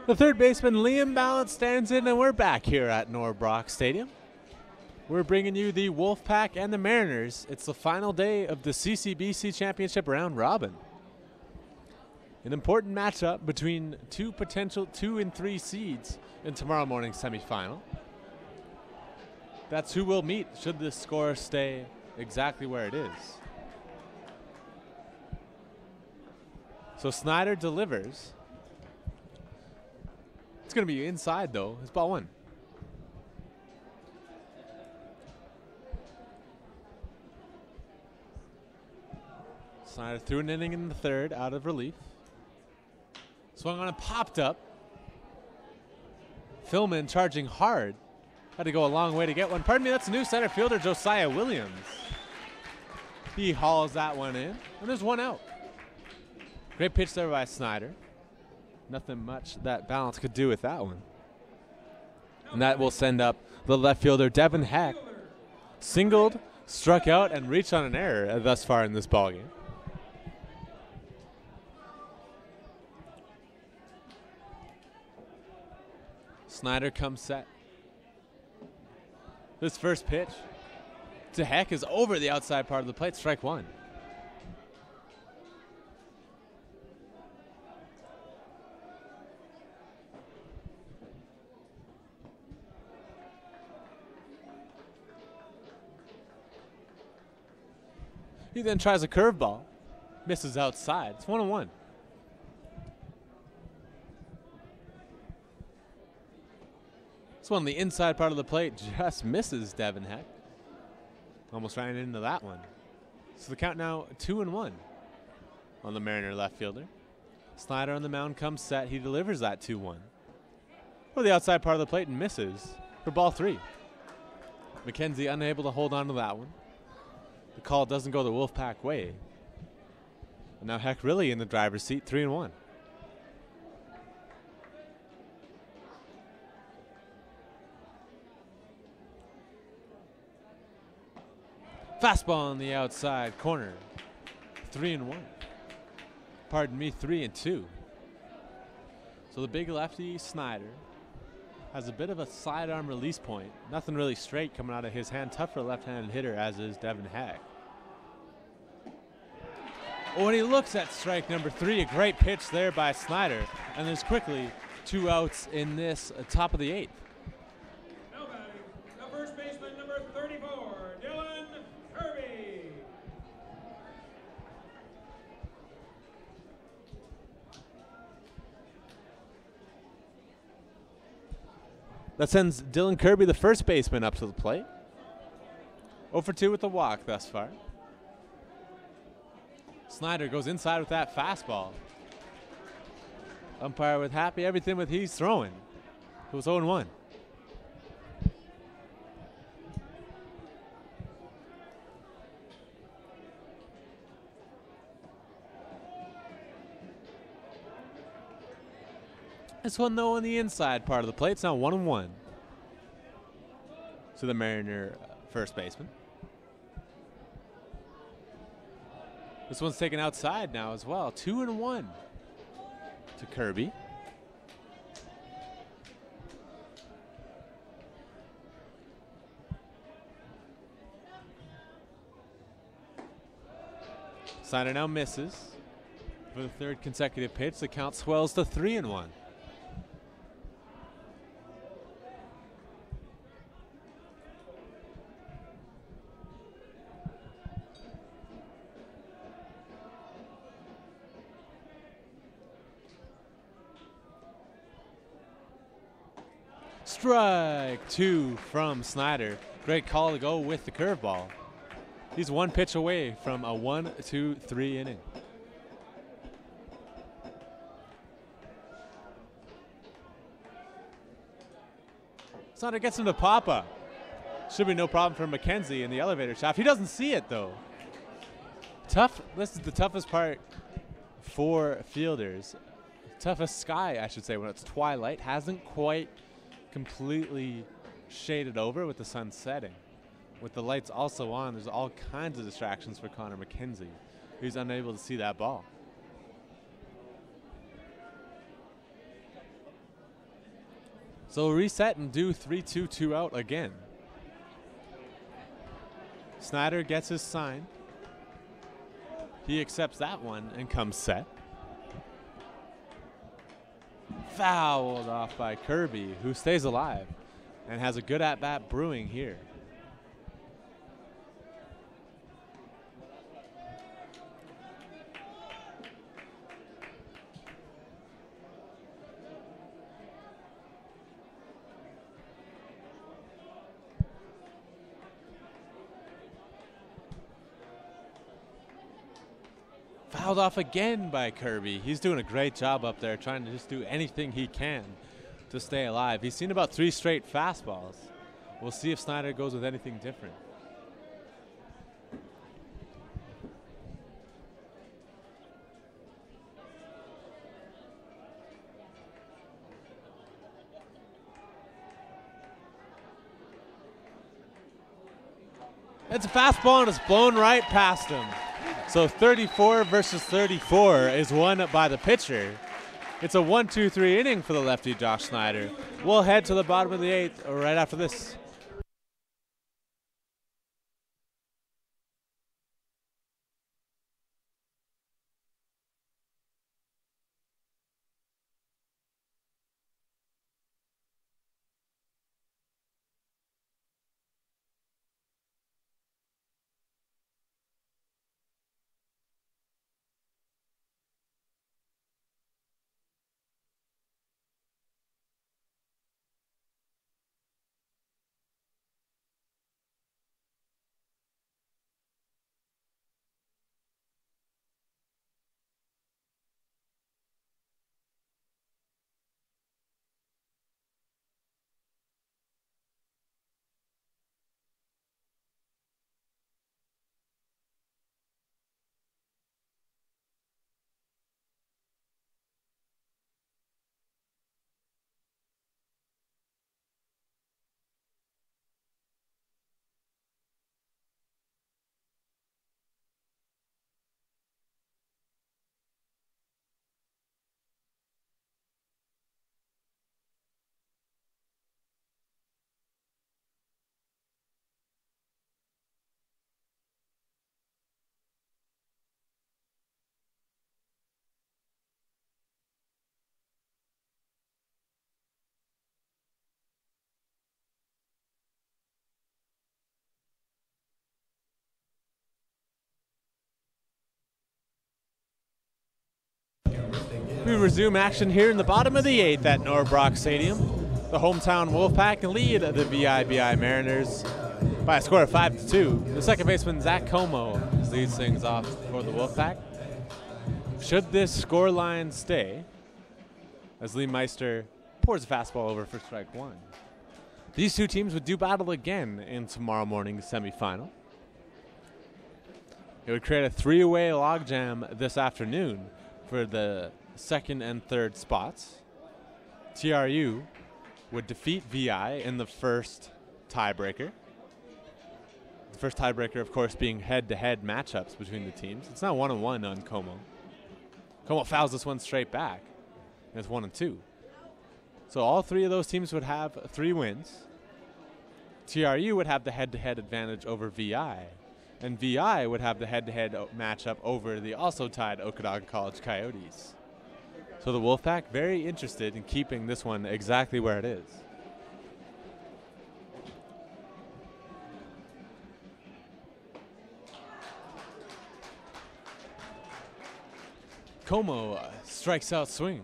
The third baseman, Liam Ballard, stands in, and we're back here at Norbrock Stadium. We're bringing you the Wolfpack and the Mariners. It's the final day of the CCBC Championship round robin. An important matchup between two potential 2 and 3 seeds in tomorrow morning's semifinal. That's who will meet should the score stay exactly where it is. So Snyder delivers. It's going to be inside, though. It's ball 1. Snyder threw an inning in the 3rd out of relief. Swung on and popped up. Philman charging hard. Had to go a long way to get one. Pardon me, that's new center fielder Josiah Williams. He hauls that one in, and there's 1 out. Great pitch there by Snyder. Nothing much that Balance could do with that one. And that will send up the left fielder, Devin Heck. Singled, struck out and reached on an error thus far in this ballgame. Snyder comes set. This first pitch to Heck is over the outside part of the plate, strike one. He then tries a curveball, misses outside. It's 1-1. This one on the inside part of the plate just misses Devin Heck. Almost ran into that one. So the count now 2-1 on the Mariner left fielder. Snyder on the mound comes set. He delivers that 2-1 for the outside part of the plate and misses for ball three. McKenzie unable to hold on to that one. The call doesn't go the Wolfpack way. And now Heck really in the driver's seat, 3-1. Fastball on the outside corner, 3-1. Pardon me, 3-2. So the big lefty Snyder has a bit of a sidearm release point. Nothing really straight coming out of his hand. Tough for a left-handed hitter, as is Devin Heck. Oh, and he looks at strike number three. A great pitch there by Snyder. And there's quickly 2 outs in this top of the 8th. Now batting, the first baseman, number 34, Dylan Kirby. That sends Dylan Kirby, the first baseman, up to the plate. 0 for 2 with the walk thus far. Snyder goes inside with that fastball. Umpire with happy, everything with he's throwing. It was 0-1. This one, though, on the inside part of the plate. It's now 1-1 to the Mariner first baseman. This one's taken outside now as well. 2-1 to Kirby. Snyder now misses for the third consecutive pitch. The count swells to 3-1. Strike two from Snyder. Great call to go with the curveball. He's one pitch away from a 1-2-3 inning. Snyder gets him to pop up. Should be no problem for McKenzie in the elevator shaft. He doesn't see it though. Tough. This is the toughest part for fielders. Toughest sky, I should say, when it's twilight. Hasn't quite completely shaded over with the sun setting. With the lights also on, there's all kinds of distractions for Connor McKenzie. He's unable to see that ball. So we'll reset and do 3-2, 2 out again. Snyder gets his sign. He accepts that one and comes set. Fouled off by Kirby, who stays alive and has a good at-bat brewing here. Fouled off again by Kirby. He's doing a great job up there, trying to just do anything he can to stay alive. He's seen about 3 straight fastballs. We'll see if Snyder goes with anything different. It's a fastball and it's blown right past him. So 34 versus 34 is won by the pitcher. It's a 1-2-3 inning for the lefty Josh Snyder. We'll head to the bottom of the 8th right after this. We resume action here in the bottom of the 8th at Norbrock Stadium. The hometown Wolfpack lead the VIBI Mariners by a score of 5-2. The second baseman, Zach Como, leads things off for the Wolfpack. Should this scoreline stay, as Lee Meister pours a fastball over for strike 1, these two teams would do battle again in tomorrow morning's semifinal. It would create a 3-way logjam this afternoon for the second and third spots. TRU would defeat VI in the first tiebreaker. The first tiebreaker, of course, being head-to-head matchups between the teams. It's now 1-1 on Como. Como fouls this one straight back, and it's 1-2. So all three of those teams would have 3 wins. TRU would have the head-to-head advantage over VI, and VI would have the head-to-head matchup over the also tied Okanagan College Coyotes. So the Wolfpack very interested in keeping this one exactly where it is. Como strikes out swing,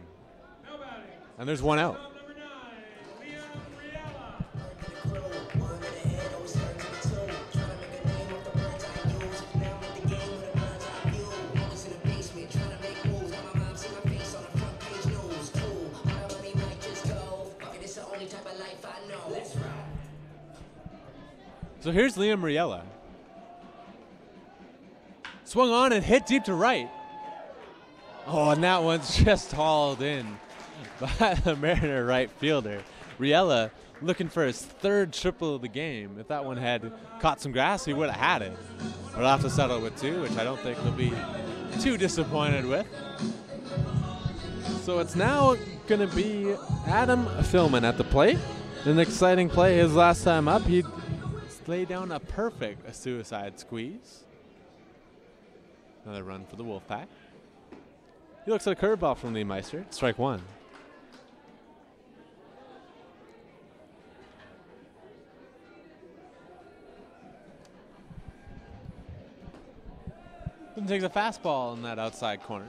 and there's one out. So here's Liam Riella. Swung on and hit deep to right. Oh, and that one's just hauled in by the Mariner right fielder. Riella looking for his 3rd triple of the game. If that one had caught some grass, he would have had it. But he'll have to settle with 2, which I don't think he'll be too disappointed with. So it's now going to be Adam Philman at the plate. An exciting play. His last time up, he laid down a perfect suicide squeeze. Another run for the Wolfpack. He looks at a curveball from Lee Meister. Strike 1. Then takes a fastball in that outside corner.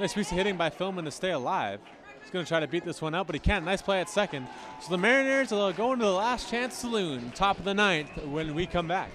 Nice piece of hitting by Philman to stay alive. He's going to try to beat this one out, but he can't. Nice play at second. So the Mariners will go into the last chance saloon, top of the 9th, when we come back.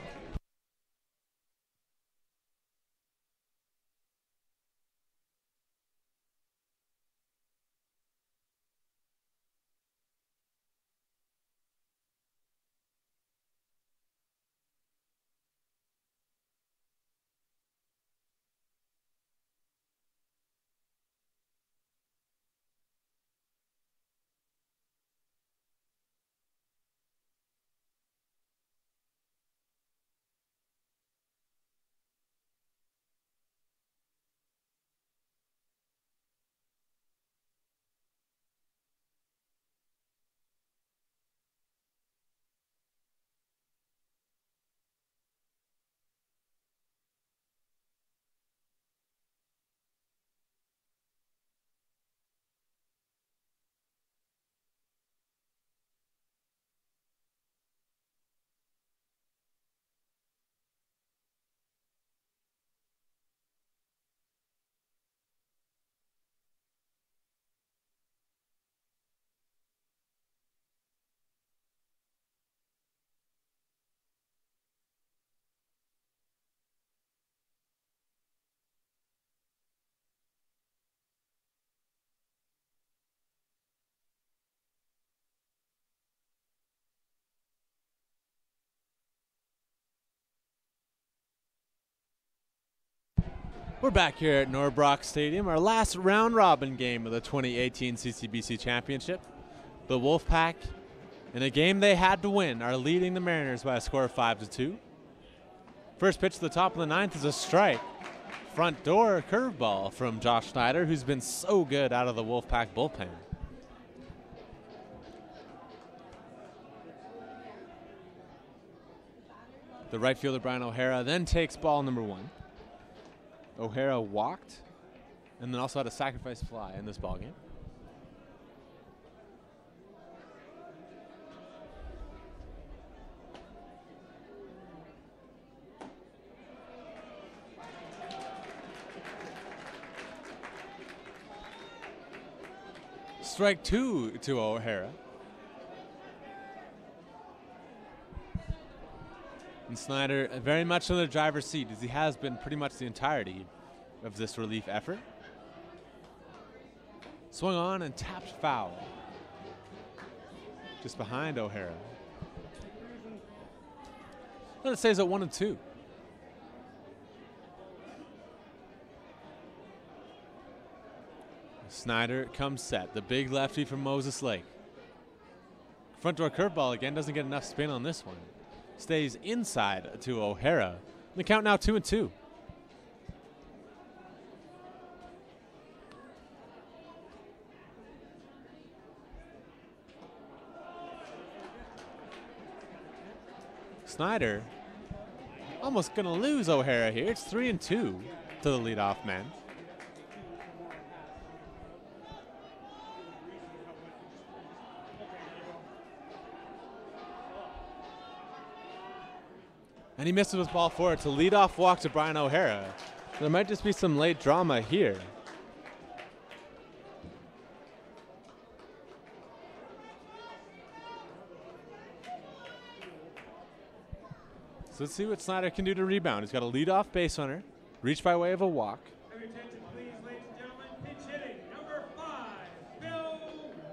We're back here at Norbrock Stadium, our last round robin game of the 2018 CCBC Championship. The Wolfpack, in a game they had to win, are leading the Mariners by a score of 5-2. First pitch to the top of the ninth is a strike. Front door curveball from Josh Snyder, who's been so good out of the Wolfpack bullpen. The right fielder, Brian O'Hara, then takes ball number one. O'Hara walked and then also had a sacrifice fly in this ballgame. Strike two to O'Hara. And Snyder very much in the driver's seat, as he has been pretty much the entirety of this relief effort. Swung on and tapped foul. Just behind O'Hara. Then it stays at 1-2. Snyder comes set. The big lefty from Moses Lake. Front door curveball again, doesn't get enough spin on this one. Stays inside to O'Hara. The count now 2-2. Snyder almost going to lose O'Hara here. It's 3-2 to the leadoff man. And he misses with ball four. It's a leadoff walk to Brian O'Hara. There might just be some late drama here. So let's see what Snyder can do to rebound. He's got a leadoff base runner, reach by way of a walk. Your attention, please, ladies and gentlemen. Pinch hitting, number 5, Phil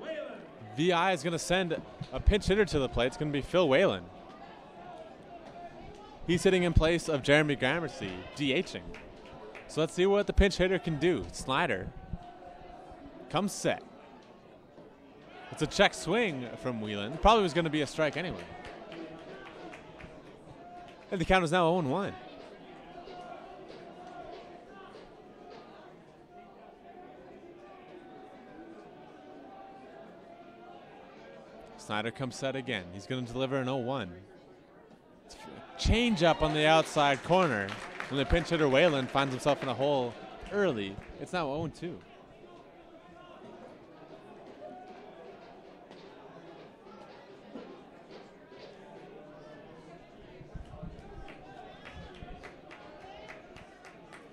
Whalen. VI is going to send a pinch hitter to the plate. It's going to be Phil Whalen. He's hitting in place of Jeremy Gramercy, DHing. So let's see what the pinch hitter can do. Snyder comes set. It's a check swing from Whelan. Probably was going to be a strike anyway. And the count is now 0-1. Snyder comes set again. He's going to deliver an 0-1. Change up on the outside corner, and the pinch hitter Whalen finds himself in a hole early. It's now 0-2.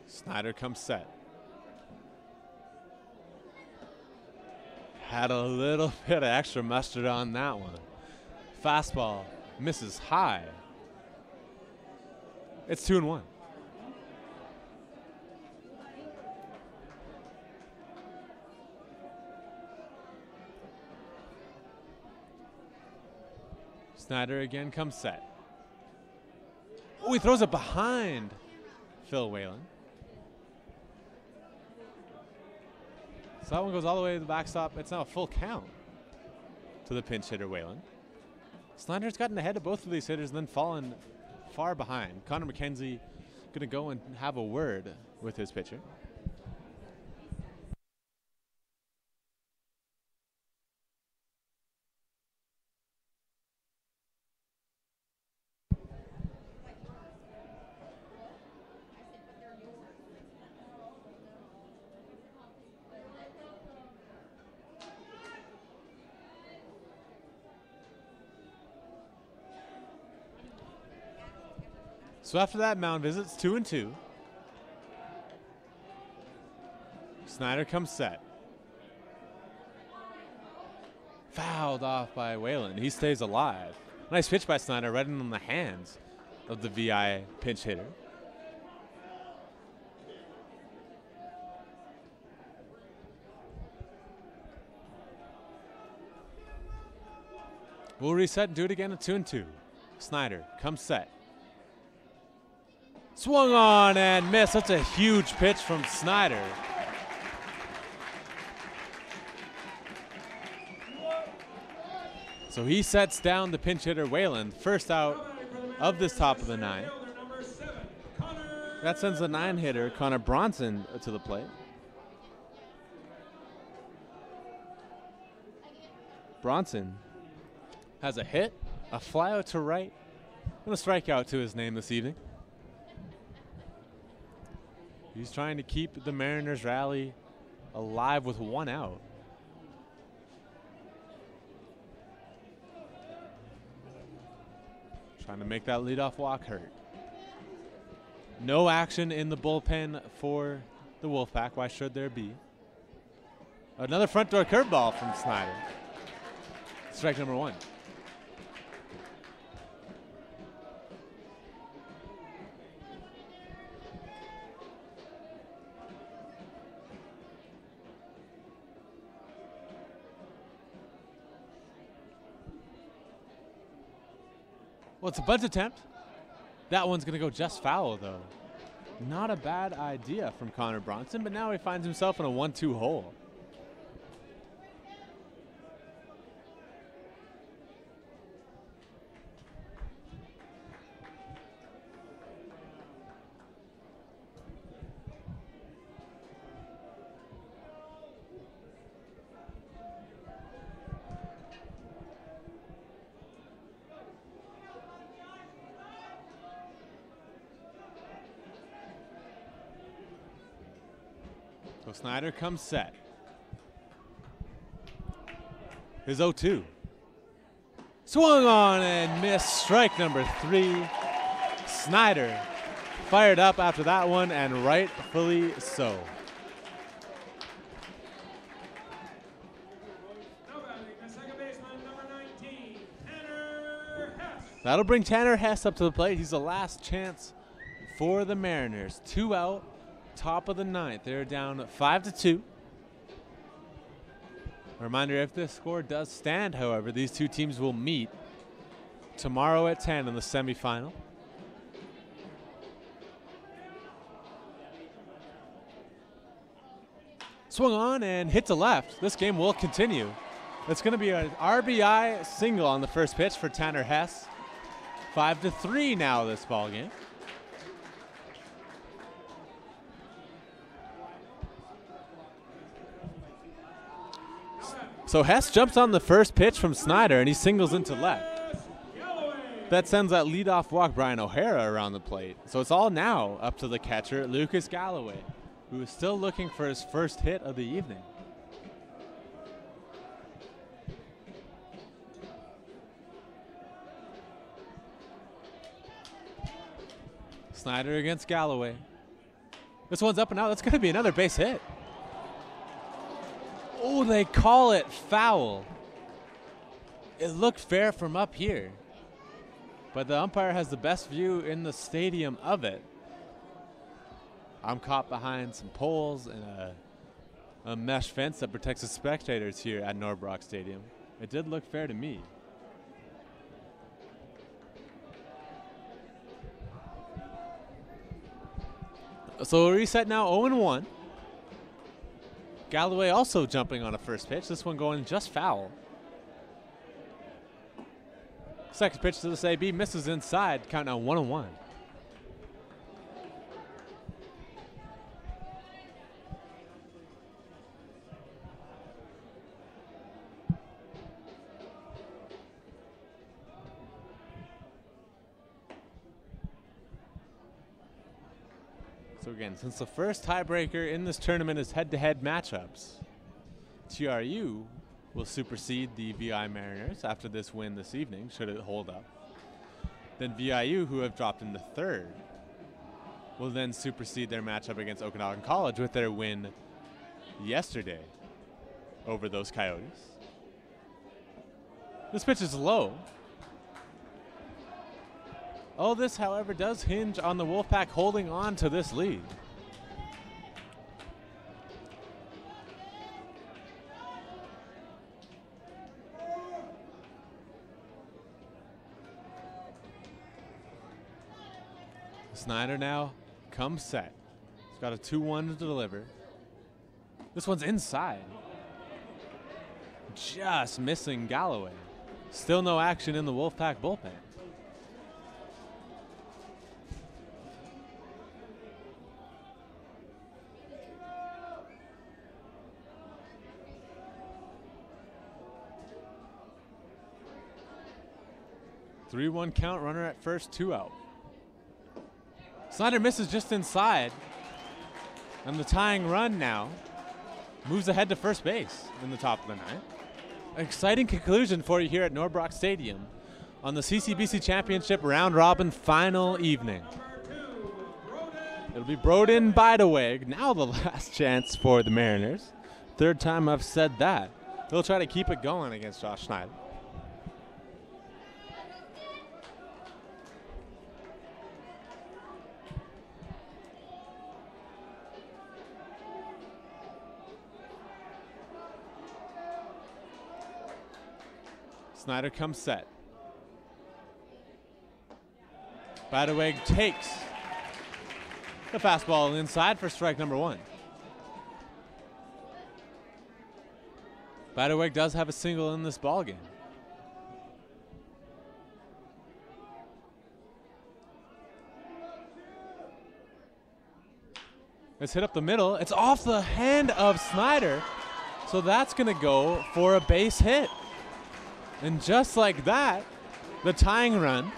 Snyder comes set. Had a little bit of extra mustard on that one. Fastball misses high. It's 2-1. Snyder again comes set. Oh, he throws it behind Phil Whalen. So that one goes all the way to the backstop. It's now a full count to the pinch hitter Whalen. Snyder's gotten ahead of both of these hitters and then fallen far behind. Connor McKenzie going to go and have a word with his pitcher. So after that mound visit, it's 2-2. Snyder comes set. Fouled off by Whalen. He stays alive. Nice pitch by Snyder, right in the hands of the VI pinch hitter. We'll reset and do it again at 2-2. Snyder comes set. Swung on and missed. That's a huge pitch from Snyder. So he sets down the pinch hitter Wayland. First out of this top of the 9. That sends the 9 hitter Connor Bronson to the plate. Bronson has a hit, a fly out to right, and a strikeout to his name this evening. He's trying to keep the Mariners rally alive with 1 out. Trying to make that leadoff walk hurt. No action in the bullpen for the Wolfpack. Why should there be? Another front door curveball from Snyder. Strike number 1. Well, it's a bunt attempt. That one's going to go just foul, though. Not a bad idea from Connor Bronson, but now he finds himself in a 1-2 hole. So Snyder comes set. His 0-2. Swung on and missed. Strike number 3. Snyder fired up after that one, and rightfully so. That'll bring Tanner Hess up to the plate. He's the last chance for the Mariners. 2 out. Top of the 9th. They're down 5-2. A reminder, if this score does stand, however, these two teams will meet tomorrow at 10 in the semifinal. Swung on and hit to left. This game will continue. It's going to be an RBI single on the first pitch for Tanner Hess. 5-3 now this ball game. So Hess jumps on the first pitch from Snyder, and he singles into left. That sends that leadoff walk Brian O'Hara around the plate. So it's all now up to the catcher, Lucas Galloway, who is still looking for his first hit of the evening. Snyder against Galloway. This one's up and out. That's going to be another base hit. Oh, they call it foul. It looked fair from up here, but the umpire has the best view in the stadium of it. I'm caught behind some poles and a mesh fence that protects the spectators here at Norbrock Stadium. It did look fair to me. So a reset now, 0-1. Galloway also jumping on a first pitch. This one going just foul. Second pitch to this AB misses inside. Count now 1-1. So again, since the first tiebreaker in this tournament is head-to-head matchups, TRU will supersede the VI Mariners after this win this evening, should it hold up. Then VIU, who have dropped into third, will then supersede their matchup against Okanagan College with their win yesterday over those Coyotes. This pitch is low. All this, however, does hinge on the Wolfpack holding on to this lead. Snyder now comes set. He's got a 2-1 to deliver. This one's inside. Just missing Galloway. Still no action in the Wolfpack bullpen. Three-one count, runner at first, 2 out. Snyder misses just inside. And the tying run now moves ahead to first base in the top of the ninth. Exciting conclusion for you here at Norbrock Stadium on the CCBC Championship round robin final evening. It'll be Broden Bidewig. Now the last chance for the Mariners. Third time I've said that. They'll try to keep it going against Josh Snyder. Snyder comes set. Bidewig takes the fastball inside for strike number 1. Bidewig does have a single in this ballgame. It's hit up the middle. It's off the hand of Snyder. So that's going to go for a base hit. And just like that, the tying run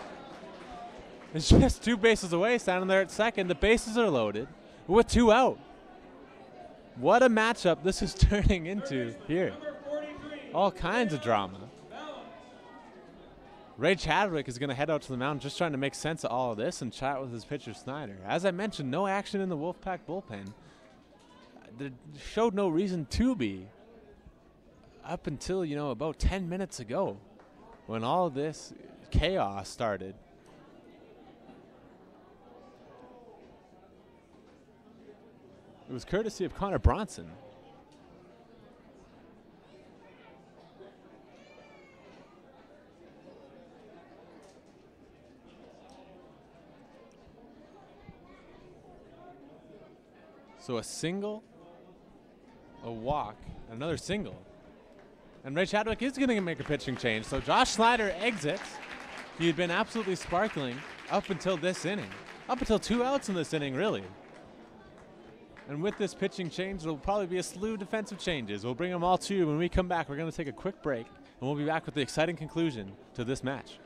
is just 2 bases away, standing there at second. The bases are loaded with 2 out. What a matchup this is turning into here. All kinds of drama. Ray Chadwick is going to head out to the mound just trying to make sense of all of this and chat with his pitcher Snyder. As I mentioned, no action in the Wolfpack bullpen. There showed no reason to be up until, about 10 minutes ago when all this chaos started. It was courtesy of Connor Bronson. So a single, a walk, another single. And Ray Chadwick is going to make a pitching change. So Josh Snyder exits. He had been absolutely sparkling up until this inning. Up until 2 outs in this inning, really. And with this pitching change, there will probably be a slew of defensive changes. We'll bring them all to you. When we come back, we're going to take a quick break. And we'll be back with the exciting conclusion to this match.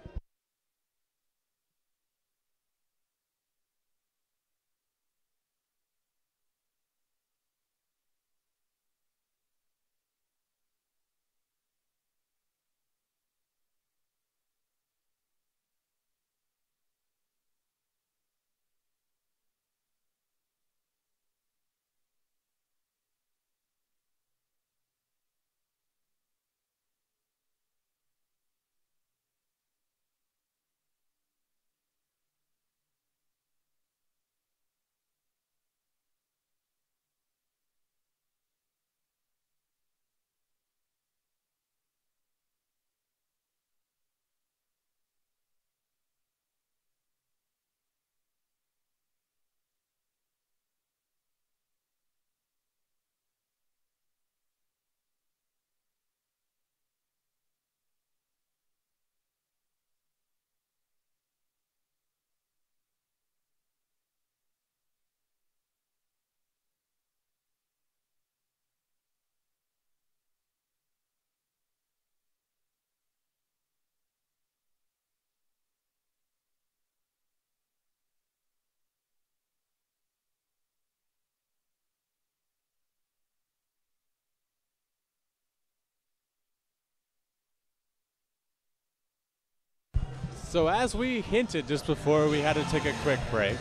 So as we hinted just before we had to take a quick break,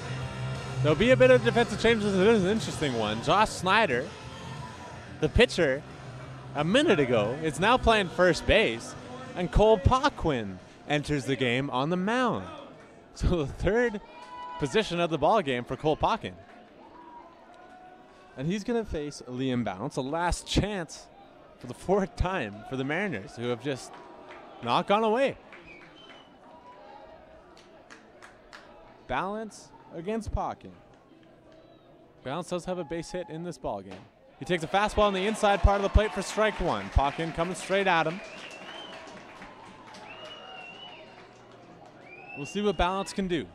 there'll be a bit of defensive changes. It is an interesting one. Josh Snyder, the pitcher, a minute ago, is now playing first base, and Cole Paquin enters the game on the mound. So the third position of the ball game for Cole Paquin. And he's going to face Liam Bounce, a last chance for the 4th time for the Mariners, who have just not gone away. Balance against Pocken. Bounce does have a base hit in this ball game. He takes a fastball on the inside part of the plate for strike one. Pocken coming straight at him. We'll see what Balance can do.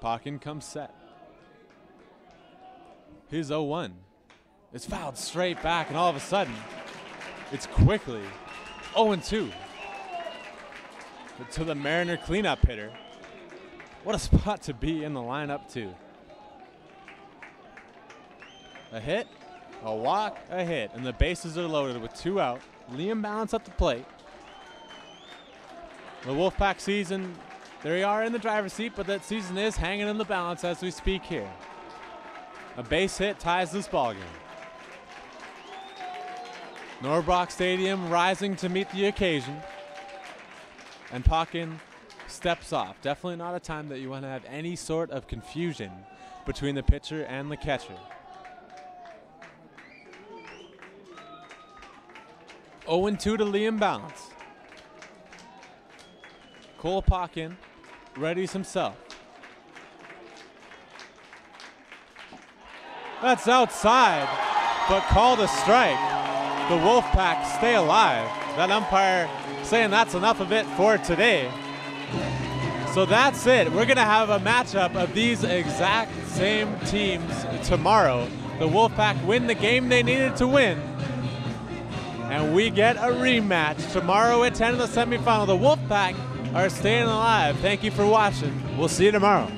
Pocken comes set. Here's 0-1. It's fouled straight back, and all of a sudden, it's quickly 0-2 to the Mariner cleanup hitter. What a spot to be in the lineup, too. A hit, a walk, a hit, and the bases are loaded with 2 out. Liam Balance at the plate. The Wolfpack season, they are in the driver's seat, but that season is hanging in the balance as we speak here. A base hit ties this ballgame. Norbrock Stadium rising to meet the occasion. And Pocken steps off. Definitely not a time that you want to have any sort of confusion between the pitcher and the catcher. 0-2 to Liam Balance. Cole Pocken readies himself. That's outside, but called a strike. The Wolfpack stay alive. That umpire saying that's enough of it for today. So that's it. We're going to have a matchup of these exact same teams tomorrow. The Wolfpack win the game they needed to win. And we get a rematch tomorrow at 10 in the semifinal. The Wolfpack are staying alive. Thank you for watching. We'll see you tomorrow.